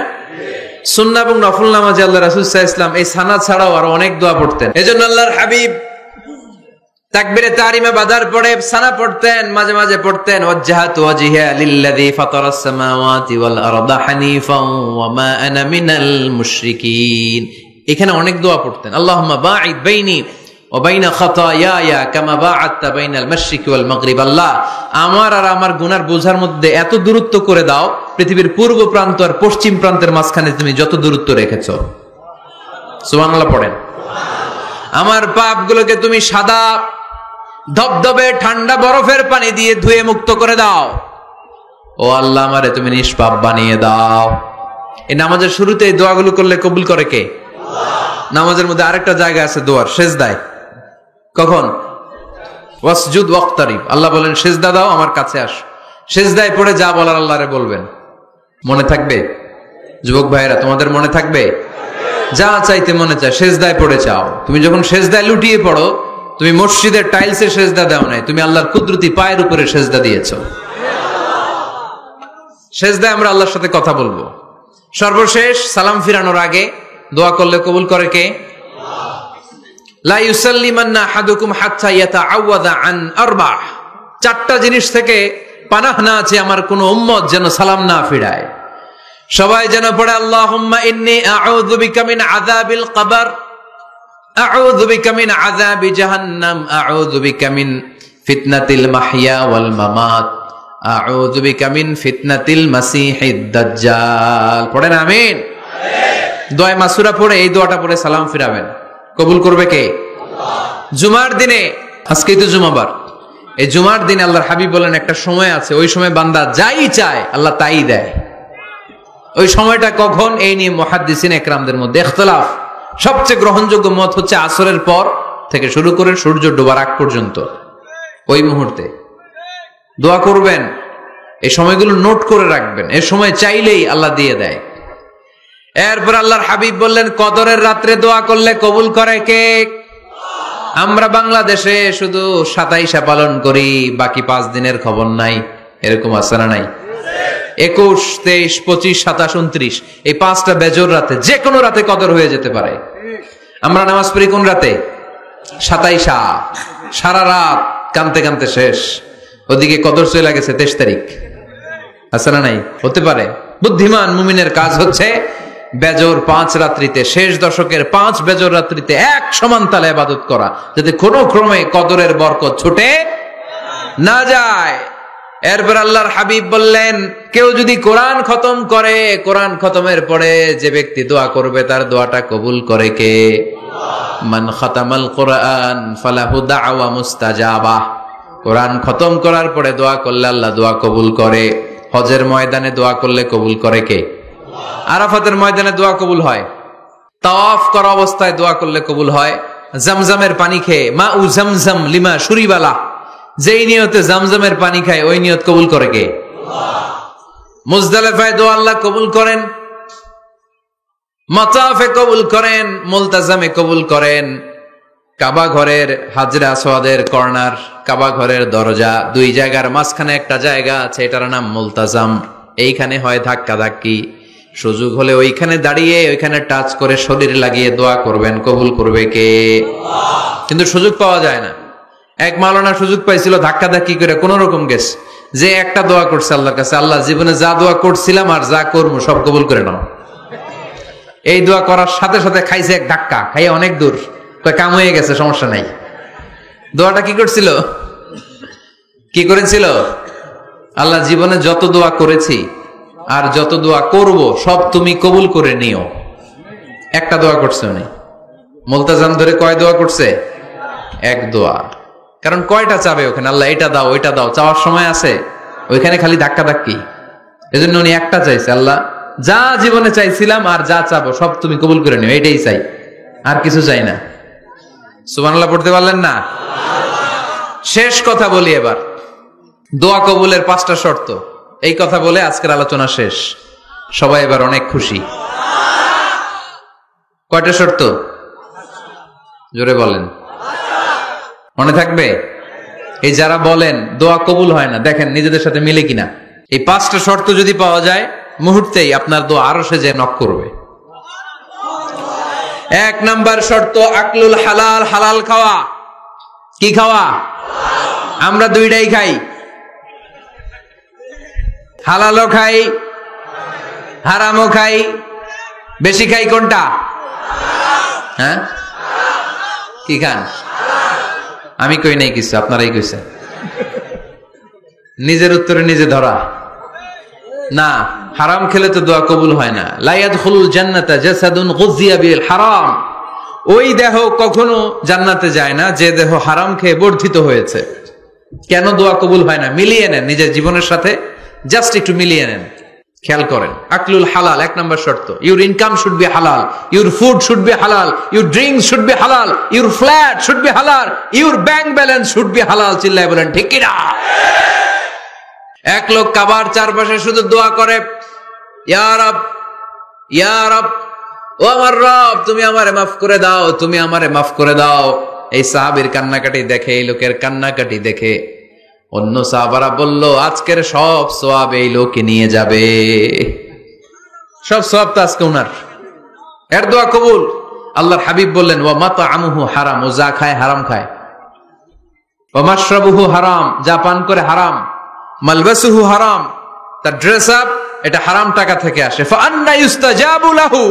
সুন্নাহ এবং নফল নামাজে আল্লাহ রাসূল সাল্লাল্লাহু আলাইহি ওয়াসাল্লাম এই সানা ছাড়াও আরো অনেক দোয়া পড়তেন। এজন্য আল্লাহর হাবিব তাকবীরে তাহরিমে বাদার পড়ে সানা পড়তেন, মাঝে মাঝে পড়তেন ওয়াজহাতু ওয়াজহিয়া লিল্লাযী ফাতারাস সামাওয়াতি ওয়াল আরদা হানিফান ওয়া মা আনা মিনাল মুশরিকিন। এখানে অনেক দোয়া পড়তেন। আল্লাহুম্মা বাঈদ বাইনি ওয়া বাইনা খাতায়ায়া কামা বাআদতা বাইনাল মাশরিকি ওয়াল মাগরিব। আল্লাহ, আমার আর আমার গুনার বোঝার মধ্যে এত দূরত্ব করে দাও, পৃথিবীর পূর্ব প্রান্ত আর পশ্চিম প্রান্তের মাঝখানে তুমি যত দূরত্ব রেখেছো। সুবহানাল্লাহ পড়েন। আমার পাপগুলোকে তুমি সাদা ধবধবে ঠান্ডা বরফের পানি দিয়ে ধুয়ে মুক্ত করে দাও। ও আল্লাহ, আমারে তুমি নিষ্পাপ বানিয়ে দাও। এই নামাজের শুরুতে এই দোয়াগুলো করলে কবুল করে কে? নামাজের মধ্যে আরেকটা জায়গা আছে দোয়ার, সিজদায়। কখন? ওয়াসজুদ ওয়াক্তারিব। আল্লাহ বলেন সিজদা দাও, আমার কাছে আসো। সিজদায় পড়ে যা বলার আল্লাহরে বলবেন। মনে থাকবে? যুবক ভাইরা, তোমাদের মনে থাকবে? যা চাইতে মনে চায় সিজদায় পড়ে চাও। তুমি যখন সিজদায় লুটিয়ে পড়ো, তুমি মসজিদের টাইলসে সিজদা দাও নাই, তুমি আল্লাহর কুদরতি পায়ের উপরে সিজদা দিয়েছো। সিজদায় আমরা আল্লাহর সাথে কথা বলবো। সর্বশেষ সালাম ফিরানোর আগে দোয়া করলে কবুল করে কে? লা ইউসাল্লিমান্না আহাদুকুম হাত্তা ইয়াতাআওয়াযা আন আরবা'। 4টা জিনিস থেকে পানাহ না আছে আমার কোন উম্মত যেন সালাম না ফিরায়। সবাই যেন পড়ে আল্লাহুম্মা ইন্নী আউযু বিকা মিন আযাবিল কবর, আউযু বিকা মিন আযাবি জাহান্নাম, আউযু বিকা মিন ফিতনাতিল মাহইয়া ওয়াল মামাত, আউযু বিকা মিন ফিতনাতিল মাসিহিদ দাজ্জাল। পড়েন আমিন। দোয়া মাসুরা পড়ে এই দোয়াটা পড়ে সালাম ফিরাবেন। কবুল করবে কে? জুমার দিনে, আজকেই তো জুমাবার, এই জুমার দিনে আল্লাহর হাবিব বলেন একটা সময় আছে, ওই সময় বান্দা যাই চায় আল্লাহ তাই দেয়। ওই সময়টা কখন? এই নিয়ে মুহাদ্দিসিন একরামদের মধ্যে ইখতিলাফ। সবচেয়ে গ্রহণযোগ্য মত হচ্ছে আসরের পর থেকে শুরু করে সূর্য ডোবার আগ পর্যন্ত, ওই মুহূর্তে দোয়া করবেন। এই সময়গুলো নোট করে রাখবেন, এই সময় চাইলেই আল্লাহ দিয়ে দেয়। এরপর আল্লাহর হাবিব বললেন কদরের রাত্রে দোয়া করলে কবুল করে কে? আমরা বাংলাদেশে শুধু 27 পালন করি, বাকি 5 দিনের খবর নাই। এরকম আছে না নাই? 21, 23, 25, 27, 29 এই 5টা বেজর রাতে, যে কোনো রাতে কদর হয়ে যেতে পারে। আমরা নামাজ পড়ি কোন রাতে? 27। সারা রাত কানতে কানতে শেষ, ওদিকে কদর চলে গেছে 23 তারিখ। আছে না নাই? হতে পারে। বুদ্ধিমান মুমিনের কাজ হচ্ছে বেজর 5 রাত্রিতে, শেষ দশকের 5 বেজর রাত্রিতে এক সমান তালে ইবাদত করা, যাতে কোনো ক্রমে কদরের বরকত ছুটে না যায়। এরপর আল্লাহর হাবিব বললেন কেউ যদি কোরআন খতম করে, কোরআন খতমের পরে যে ব্যক্তি দোয়া করবে তার দোয়াটা কবুল করে কে? মান খাতামাল কোরআন ফালাহু দাওয়া মুস্তাজাবা। কোরআন খতম করার পরে দোয়া করলে আল্লাহ দোয়া কবুল করে। হজের ময়দানে দোয়া করলে কবুল করে কে? আরাফাতের ময়দানে দোয়া কবুল হয়। তাওয়াফ করা অবস্থায় দোয়া করলে কবুল হয়। জামজামের পানি খেয়ে, মা উ জামজাম লিমা শুরিবালা, যেই নিয়তে জামজামের পানি খায় ওই নিয়ত কবুল করে কে? মুজদালিফায় দোয়া আল্লাহ কবুল করেন, মাতাফে কবুল করেন, মুলতাজামে কবুল করেন। কাবা ঘরের হাজরে আসওয়াদের কর্নার, কাবা ঘরের দরজা, 2 জায়গার মাঝখানে একটা জায়গা আছে, এটার নাম মুলতাজাম। এইখানে হয় ধাক্কা ধাক্কি, সুযোগ হলে ওইখানে দাঁড়িয়ে ওইখানে টাচ করে শরীর লাগিয়ে দোয়া করবেন, কবুল করবে কে? কিন্তু সুযোগ পাওয়া যায় না। এক মাওলানা সুযোগ পাইছিল, ধাক্কা ধাক্কি করে কোন রকম গেছে, যে একটা দোয়া করছে আল্লাহর কাছে, আল্লাহ জীবনে যা দোয়া করছিলাম আর যা করবো সব কবুল করে নাও। এই দোয়া করার সাথে সাথে খাইছে এক ধাক্কা, খাইয়ে অনেক দূর, কাম হয়ে গেছে, সমস্যা নাই। দোয়াটা কি করছিল? কি করেছিল? আল্লাহ জীবনে যত দোয়া করেছি আর যত দোয়া করব সব তুমি কবুল করে নিও। একটা দোয়া করছে উনি। মুলতাজাম ধরে কয় দোয়া করছে? এক দোয়া। কারণ কয়টা চাবে ওখানে? আল্লাহ এটা দাও ওইটা দাও, চাওয়ার সময় আছে? ওইখানে খালি ধাক্কা ধাক্কি। এজন্য উনি একটা চাইছে, আল্লাহ যা জীবনে চাইছিলাম আর যা চাবো সব তুমি কবুল করে নিও, এইটাই চাই, আর কিছু চাই না। সুবহানাল্লাহ পড়তে পারলেন না? শেষ কথা বলি এবার, দোয়া কবুলের 5টা শর্ত। এই কথা বলে আজকের আলোচনা শেষ। সবাই এবার অনেক খুশি। কয়টা শর্ত? জোরে বলেন, মনে থাকবে? এই যারা বলেন দোয়া কবুল হয় না, দেখেন নিজেদের সাথে মিলে কিনা। এই 5টা শর্ত যদি পাওয়া যায়, মুহূর্তেই আপনার দোয়া আরো সে যে নক করবে। 1 নাম্বার শর্ত আকলুল হালাল, হালাল খাওয়া। কি খাওয়া? আমরা দুইটাই খাই, হালালও খাই হারামও খাই। বেশি খাই কোনটা? হ্যাঁ, কি খান? আমি কই নাই কিছু, আপনারাই কইছেন। নিজের উত্তরে নিজে ধরা না। হারাম খেলে তো দোয়া কবুল হয় না। লা ইয়াদখুলুল জান্নাতা জাসাদুন গুযিয়া বিল হারাম। ওই দেহ কখনো জান্নাতে যায় না যে দেহ হারাম খেয়ে বর্ধিত হয়েছে। কেন দোয়া কবুল হয় না? মিলিয়ে নেন নিজের জীবনের সাথে, জাস্ট একটু মিলিয়ে নেন, খেয়াল করেন। আকলুল হালাল 1 নম্বর শর্ত। ইউর ইনকাম শুড বি হালাল, ইউর ফুড শুড বি হালাল, ইউর ড্রিঙ্কস শুড বি হালাল, ইউর ফ্ল্যাট শুড বি হালাল, your bank balance should be হালাল। চিল্লায় বলেন ঠিক কিনা? এক লোক কাবার চারপাশে শুধু দোয়া করে, ইয়া রব, ইয়া রব, ও আমার রব, তুমি আমারে মাফ করে দাও, তুমি আমারে মাফ করে দাও। এই সাহাবীর কান্নাকাটি দেখে, এই লোকের কান্নাকাটি দেখে অন্য সাহাবারা বলল, আজকের সব সওয়াব এই লোকে নিয়ে যাবে। সব সওয়াব তো আজকে উনার। এর দোয়া কবুল। আল্লাহর হাবিব বললেন, ওয়া মাতআমুহু হারাম, ও যা খায় হারাম খায়। ওয়া মাশরাবুহু হারাম, যা পান করে হারাম। মালবাসুহু হারাম, তার ড্রেস আপ এটা হারাম টাকা থেকে আসে। ফা আন্না ইউস্তাজাবু লাহু,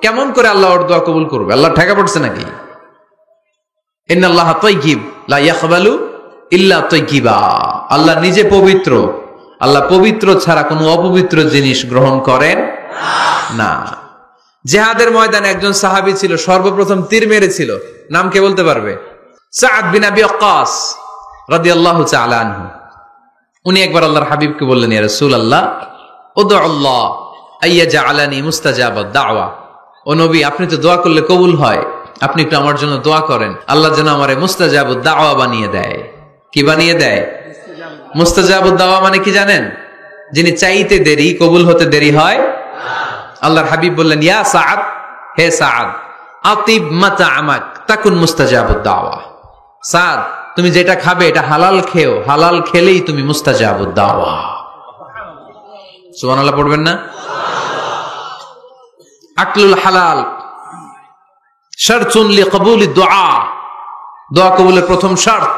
কেমন করে আল্লাহ ওর দোয়া কবুল করবে? আল্লাহ ঠেকা পড়ছে নাকি? ইন্নাল্লাহা তাইয়্যিব লা ইয়াকবালু ইল্লা তাইয়্যিবা। আল্লাহ নিজে পবিত্র, আল্লাহ পবিত্র ছাড়া কোনো অপবিত্র জিনিস গ্রহণ করেন না। জিহাদের ময়দানে একজন সাহাবী ছিল, সর্বপ্রথম তীর মেরেছিল। নাম কে বলতে পারবে? সাদ বিন আবি ওয়াক্কাস রাদিয়াল্লাহু তাআলা আনহু। উনি একবার আল্লাহর হাবিবকে বললেন, ইয়া রাসূলুল্লাহ, উদউল্লাহ আইয়াজআলানি মুস্তাজাবাদ দাওয়া। ও নবী, আপনি তো দোয়া করলে কবুল হয়, আপনি একটু আমার জন্য দোয়া করেন, আল্লাহ যেন আমারে মুস্তাজাবুদ দাওয়া বানিয়ে দেয়। কি বানিয়ে দেয়? মুস্তাজাবুদ দাওয়া মানে কি জানেন? যিনি চাইতে দেরি, কবুল হতে দেরি হয়। আল্লাহর হাবিব বললেন, ইয়া সাআদ, হে সাআদ, আতিব মাতআমাক তাকুন মুস্তাজাবুদ দাওয়া। সাদ, তুমি যেটা খাবে এটা হালাল খেও, হালাল খেলেই তুমি মুস্তাজাবুদ দাওয়া। সুবহানাল্লাহ পড়বেন না? আকলুল হালাল শারতুন লিকবুলিদ দুআ, দোয়া কবুলের প্রথম শর্ত।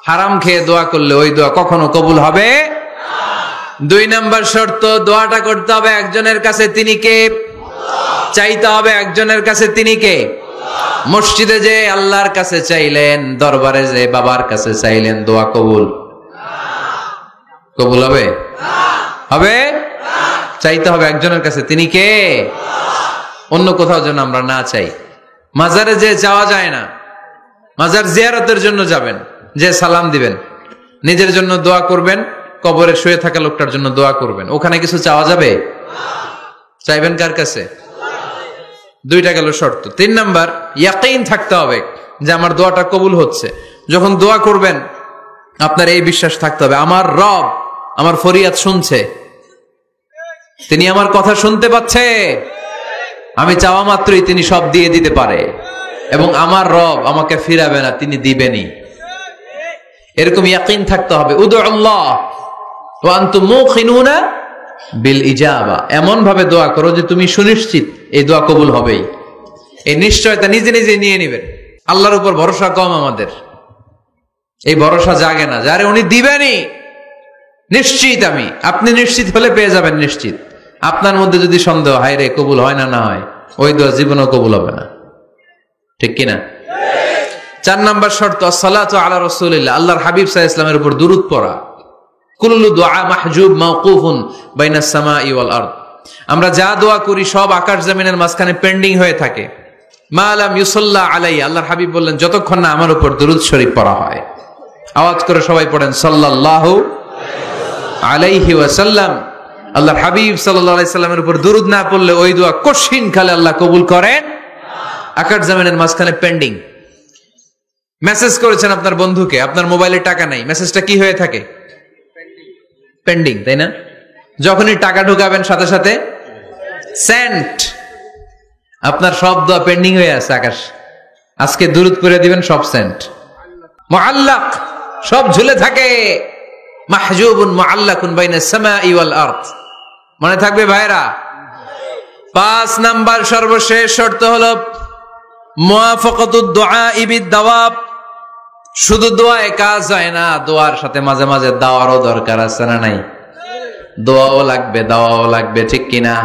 হারাম খেয়ে দোয়া করলে ওই দোয়া কখনো কবুল হবে না। 2 নাম্বার শর্ত, দোয়াটা করতে হবে একজনের কাছে, তিনি কে? চাইতে হবে একজনের কাছে, তিনি কে? মসজিদে যে আল্লাহর কাছে চাইলেন, দরবারে যে বাবার কাছে চাইলেন, দোয়া কবুল কবুল হবে? হবে? চাইতে হবে একজনের কাছে, তিনি কে? অন্য কোথাও যেন আমরা না চাই। মাজারে যে যাওয়া যায় না, মাজার জিয়ারতের জন্য যাবেন, যে সালাম দিবেন, নিজের জন্য দোয়া করবেন, কবরে শুয়ে থাকা লোকটার জন্য দোয়া করবেন। ওখানে কিছু চাওয়া যাবে? চাইবেন কার কাছে? 2টা গেল শর্ত। 3 নাম্বার, ইয়াকিন থাকতে হবে যে আমার দোয়াটা কবুল হচ্ছে। যখন দোয়া করবেন আপনার এই বিশ্বাস থাকতে হবে, আমার রব আমার ফরিয়াদ শুনছে, তিনি আমার কথা শুনতে পাচ্ছে, আমি চাওয়া মাত্রই তিনি সব দিয়ে দিতে পারে, এবং আমার রব আমাকে ফিরাবে না, তিনি দিবেনই। এরকম ইয়াকিন থাকতে হবে। উদুল্লাহ ওয়া আনতুম মুকিনুনা বিল ইজাবা, এমন ভাবে দোয়া করো যে তুমি সুনিশ্চিত এই দোয়া কবুল হবেই। এই নিশ্চয়তা নিজে নিজে নিয়ে নেবেন। আল্লাহর উপর ভরসা কম আমাদের, এই ভরসা জাগে না, যারে উনি দিবেনই, নিশ্চিত আমি। আপনি নিশ্চিত হলে পেয়ে যাবেন নিশ্চিত। আপনার মধ্যে যদি সন্দেহ, হায় রে কবুল হয় না, না হয়, ওই দোয়া জীবনেও কবুল হবে না। ঠিক কিনা? 4 নাম্বার শর্ত, আসসালাতু আলা রাসূলিল্লাহ, আল্লাহর হাবিব সাল্লাল্লাহু আলাইহি ওয়াসাল্লামের উপর দুরূদ পড়া। কুল্লু দুআ মাহজুব মাওকুফুন বাইনাস সামাই ওয়াল আরদ, আমরা যা দোয়া করি সব আকাশ জমিনের মাঝখানে পেন্ডিং হয়ে থাকে। মা লাম ইউসাল্লা আলাইহি, আল্লাহর হাবিব বললেন যতক্ষণ না আমার উপর দুরূদ শরীফ পড়া হয়। আওয়াজ করে সবাই পড়েন সাল্লাল্লাহু আলাইহি ওয়াসাল্লাম। আল্লাহর হাবিব সাল্লাল্লাহু আলাইহি সাল্লামের উপর দুরূদ না পড়লে ওই দোয়া কঠিন কালে আল্লাহ কবুল করেন। আকাশ জমিনের মাঝখানে পেন্ডিং। মেসেজ করেছেন আপনার বন্ধুকে, আপনার মোবাইলে টাকা নাই, মেসেজটা কি হয়ে থাকে? পেন্ডিং, তাই না? যখনই টাকা ঢুকাবেন সাথে সাথে সেন্ট, আপনার সব দোয়া পেন্ডিং হয়ে আছে আজকে দুরূদ পড়ে দিবেন সব সেন্ট মুআল্লাক, সব ঝুলে থাকে। মাহজুবুন মুআল্লাকুন বাইনাস সামাই ওয়াল আরদ। মনে থাকবে ভাইরা? 5 নাম্বার সর্বশেষ শর্ত হলো মুওয়াফাকাতুদ দুআই বিদ-দাওয়াব। শুধু দোয়ায় কাজ হয় না, দোয়ার সাথে মাঝে মাঝে দাওয়ারও দরকার আছে না নাই? দোয়াও লাগবে, দাওয়াও লাগবে, ঠিক কিনা?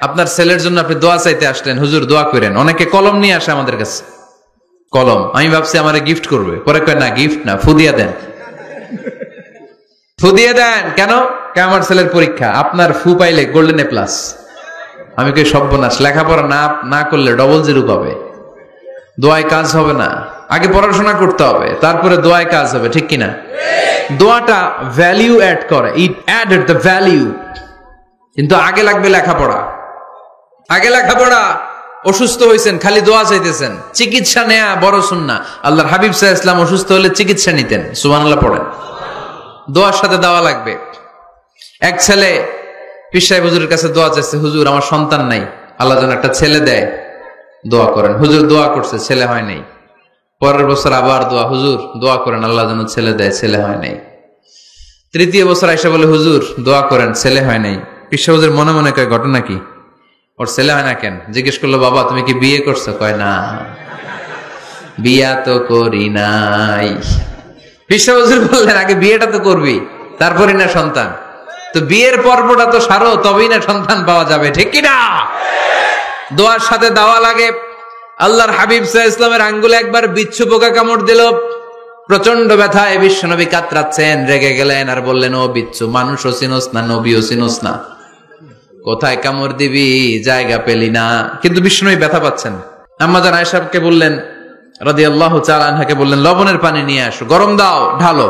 আপনার ছেলের জন্য আপনি দোয়া চাইতে আসলেন, হুজুর দোয়া করেন। অনেকে কলম নিয়ে আসে আমাদের কাছে, কলম। আমি ভাবছি আমারে গিফট করবে, পরে কয় না, গিফট না, ফুদিয়া দেন। ফুদিয়ে দেন কেন? আমার ছেলের পরীক্ষা, আপনার ফু পাইলে গোল্ডেন এ প্লাস। আমি কই সর্বনাশ, লেখাপড়া না করলে ডবল জিরো পাবে, দোয়ায় কাজ হবে না। আগে পড়াশোনা করতে হবে, তারপরে দোয়ায় কাজ হবে, ঠিক কিনা? দোয়াটা ভ্যালিউ অ্যাড করে, ইট অ্যাডেড দ্য ভ্যালিউ। কিন্তু আগে লাগবে লেখাপড়া, আগে লেখাপড়া। অসুস্থ হয়েছেন, খালি দোয়া চাইতেছেন। চিকিৎসা নেয়া বড় সুন্নাহ। আল্লাহর হাবিব সাল্লাল্লাহু আলাইহি ওয়াসাল্লাম অসুস্থ হলে চিকিৎসা নিতেন। সুবহানাল্লাহ পড়েন। দোয়ার সাথে দেওয়া লাগবে। এক ছেলে পীর সাহেব হুজুরের কাছে দোয়া চাইছে, হুজুর আমার সন্তান নাই, আল্লাহ যেন একটা ছেলে দেয়, দোয়া করেন। হুজুর দোয়া করছে, ছেলে হয় নাই। পরের বছর আবার দোয়া, হুজুর দোয়া করেন আল্লাহ যেন ছেলে দেয়, ছেলে হয় নাই। তৃতীয় বছর আইসা বলে, হুজুর দোয়া করেন, ছেলে হয় নাই। পীর সাহেব হুজুর মনে মনে কয়, ঘটনা কি? ওর ছেলে হয় না কেন? জিজ্ঞেস করলো, বাবা তুমি কি বিয়ে করছো? কয় না, বিয়া তো করি নাই। পীর সাহেব হুজুর বললেন, আগে বিয়েটা তো করবি, তারপরই না সন্তান। তো বিয়ের পর্বটা তো সারো, তবেই না সন্তান পাওয়া যাবে, ঠিক কিনা? দোয়ার সাথে দেওয়া লাগে। আল্লাহর হাবিব সাল্লাল্লাহু আলাইহি ওয়াসাল্লামের আঙ্গুলে একবার বিচ্ছু পোকা কামড় দিল, প্রচন্ড ব্যথায় বিশ্বনবী কাতরাচ্ছেন, রেগে গেলেন আর বললেন, ও বিচ্ছু, মানুষও চিনোস না, নবীও চিনোস না, কোথায় কামড় দিবি, জায়গা পেলি না। কিন্তু বিশ্বনবী ব্যথা পাচ্ছেন। আম্মা জান আয়েশাকে বললেন রাদিয়াল্লাহু তাআলা আনহাকে বললেন, লবণের পানি নিয়ে আসো, গরম দাও, ঢালো।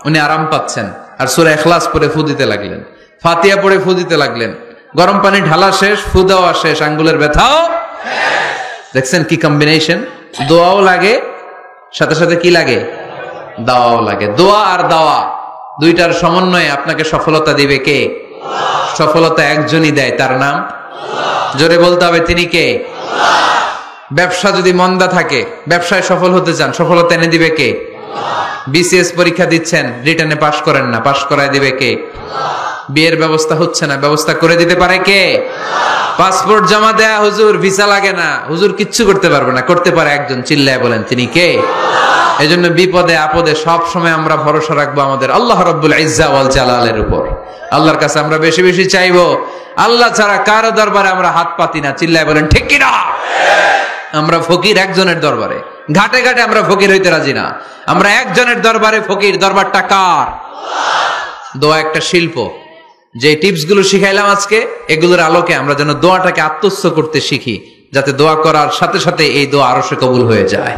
উনি আরাম পাচ্ছেন আর সূরা ইখলাস পড়ে ফু দিতে লাগলেন, ফাতিহা পড়ে ফু দিতে লাগলেন। গরম পানি ঢালা শেষ, ফু দেওয়া শেষ, আঙ্গুলের ব্যথাও শেষ। দেখছেন কি কম্বিনেশন? দোয়াও লাগে, সাথে সাথে কি লাগে? দাওয়াও লাগে। দোয়া আর দাওয়া দুইটার সমন্বয়ে আপনাকে সফলতা দিবে কে? সফলতা একজনই দেয়, তার নাম জোরে বলতে হবে, তিনি কে? ব্যবসা যদি মন্দা থাকে, ব্যবসায় সফল হতে চান, সফলতা এনে দিবে কে? বিসিএস পরীক্ষা দিচ্ছেন, রিটেনে পাশ করেন না, পাশ করায় দিবে কে? বিয়ের ব্যবস্থা হচ্ছে না, ব্যবস্থা করে দিতে পারে কে? পাসপোর্ট জমা দেয়া, হুজুর ভিসা লাগে না, হুজুর কিচ্ছু করতে পারবে না, করতে পারে একজন, চিল্লায় বলেন তিনি কে? এজন্য বিপদে আপদে সব সময় আমরা ভরসা রাখবো আমাদের আল্লাহ রাব্বুল ইজ্জা ওয়াল জালালের উপর। আল্লাহর কাছে আমরা বেশি বেশি চাইবো। আল্লাহ ছাড়া কারো দরবারে আমরা হাত পাতি না, চিল্লায় বলেন ঠিক কিনা? আমরা ফকির একজনের দরবারে, ঘাটে ঘাটে আমরা ফকির হইতে রাজি না, আমরা একজনের দরবারে ফকির। দরবারটা কার? দোয়া একটা শিল্প। যে টিপস গুলো শিখাইলাম আজকে, এগুলোর আলোকে আমরা যেন দোয়াটাকে আত্মস্থ করতে শিখি, যাতে দোয়া করার সাথে সাথে এই দোয়া আরো সে কবুল হয়ে যায়।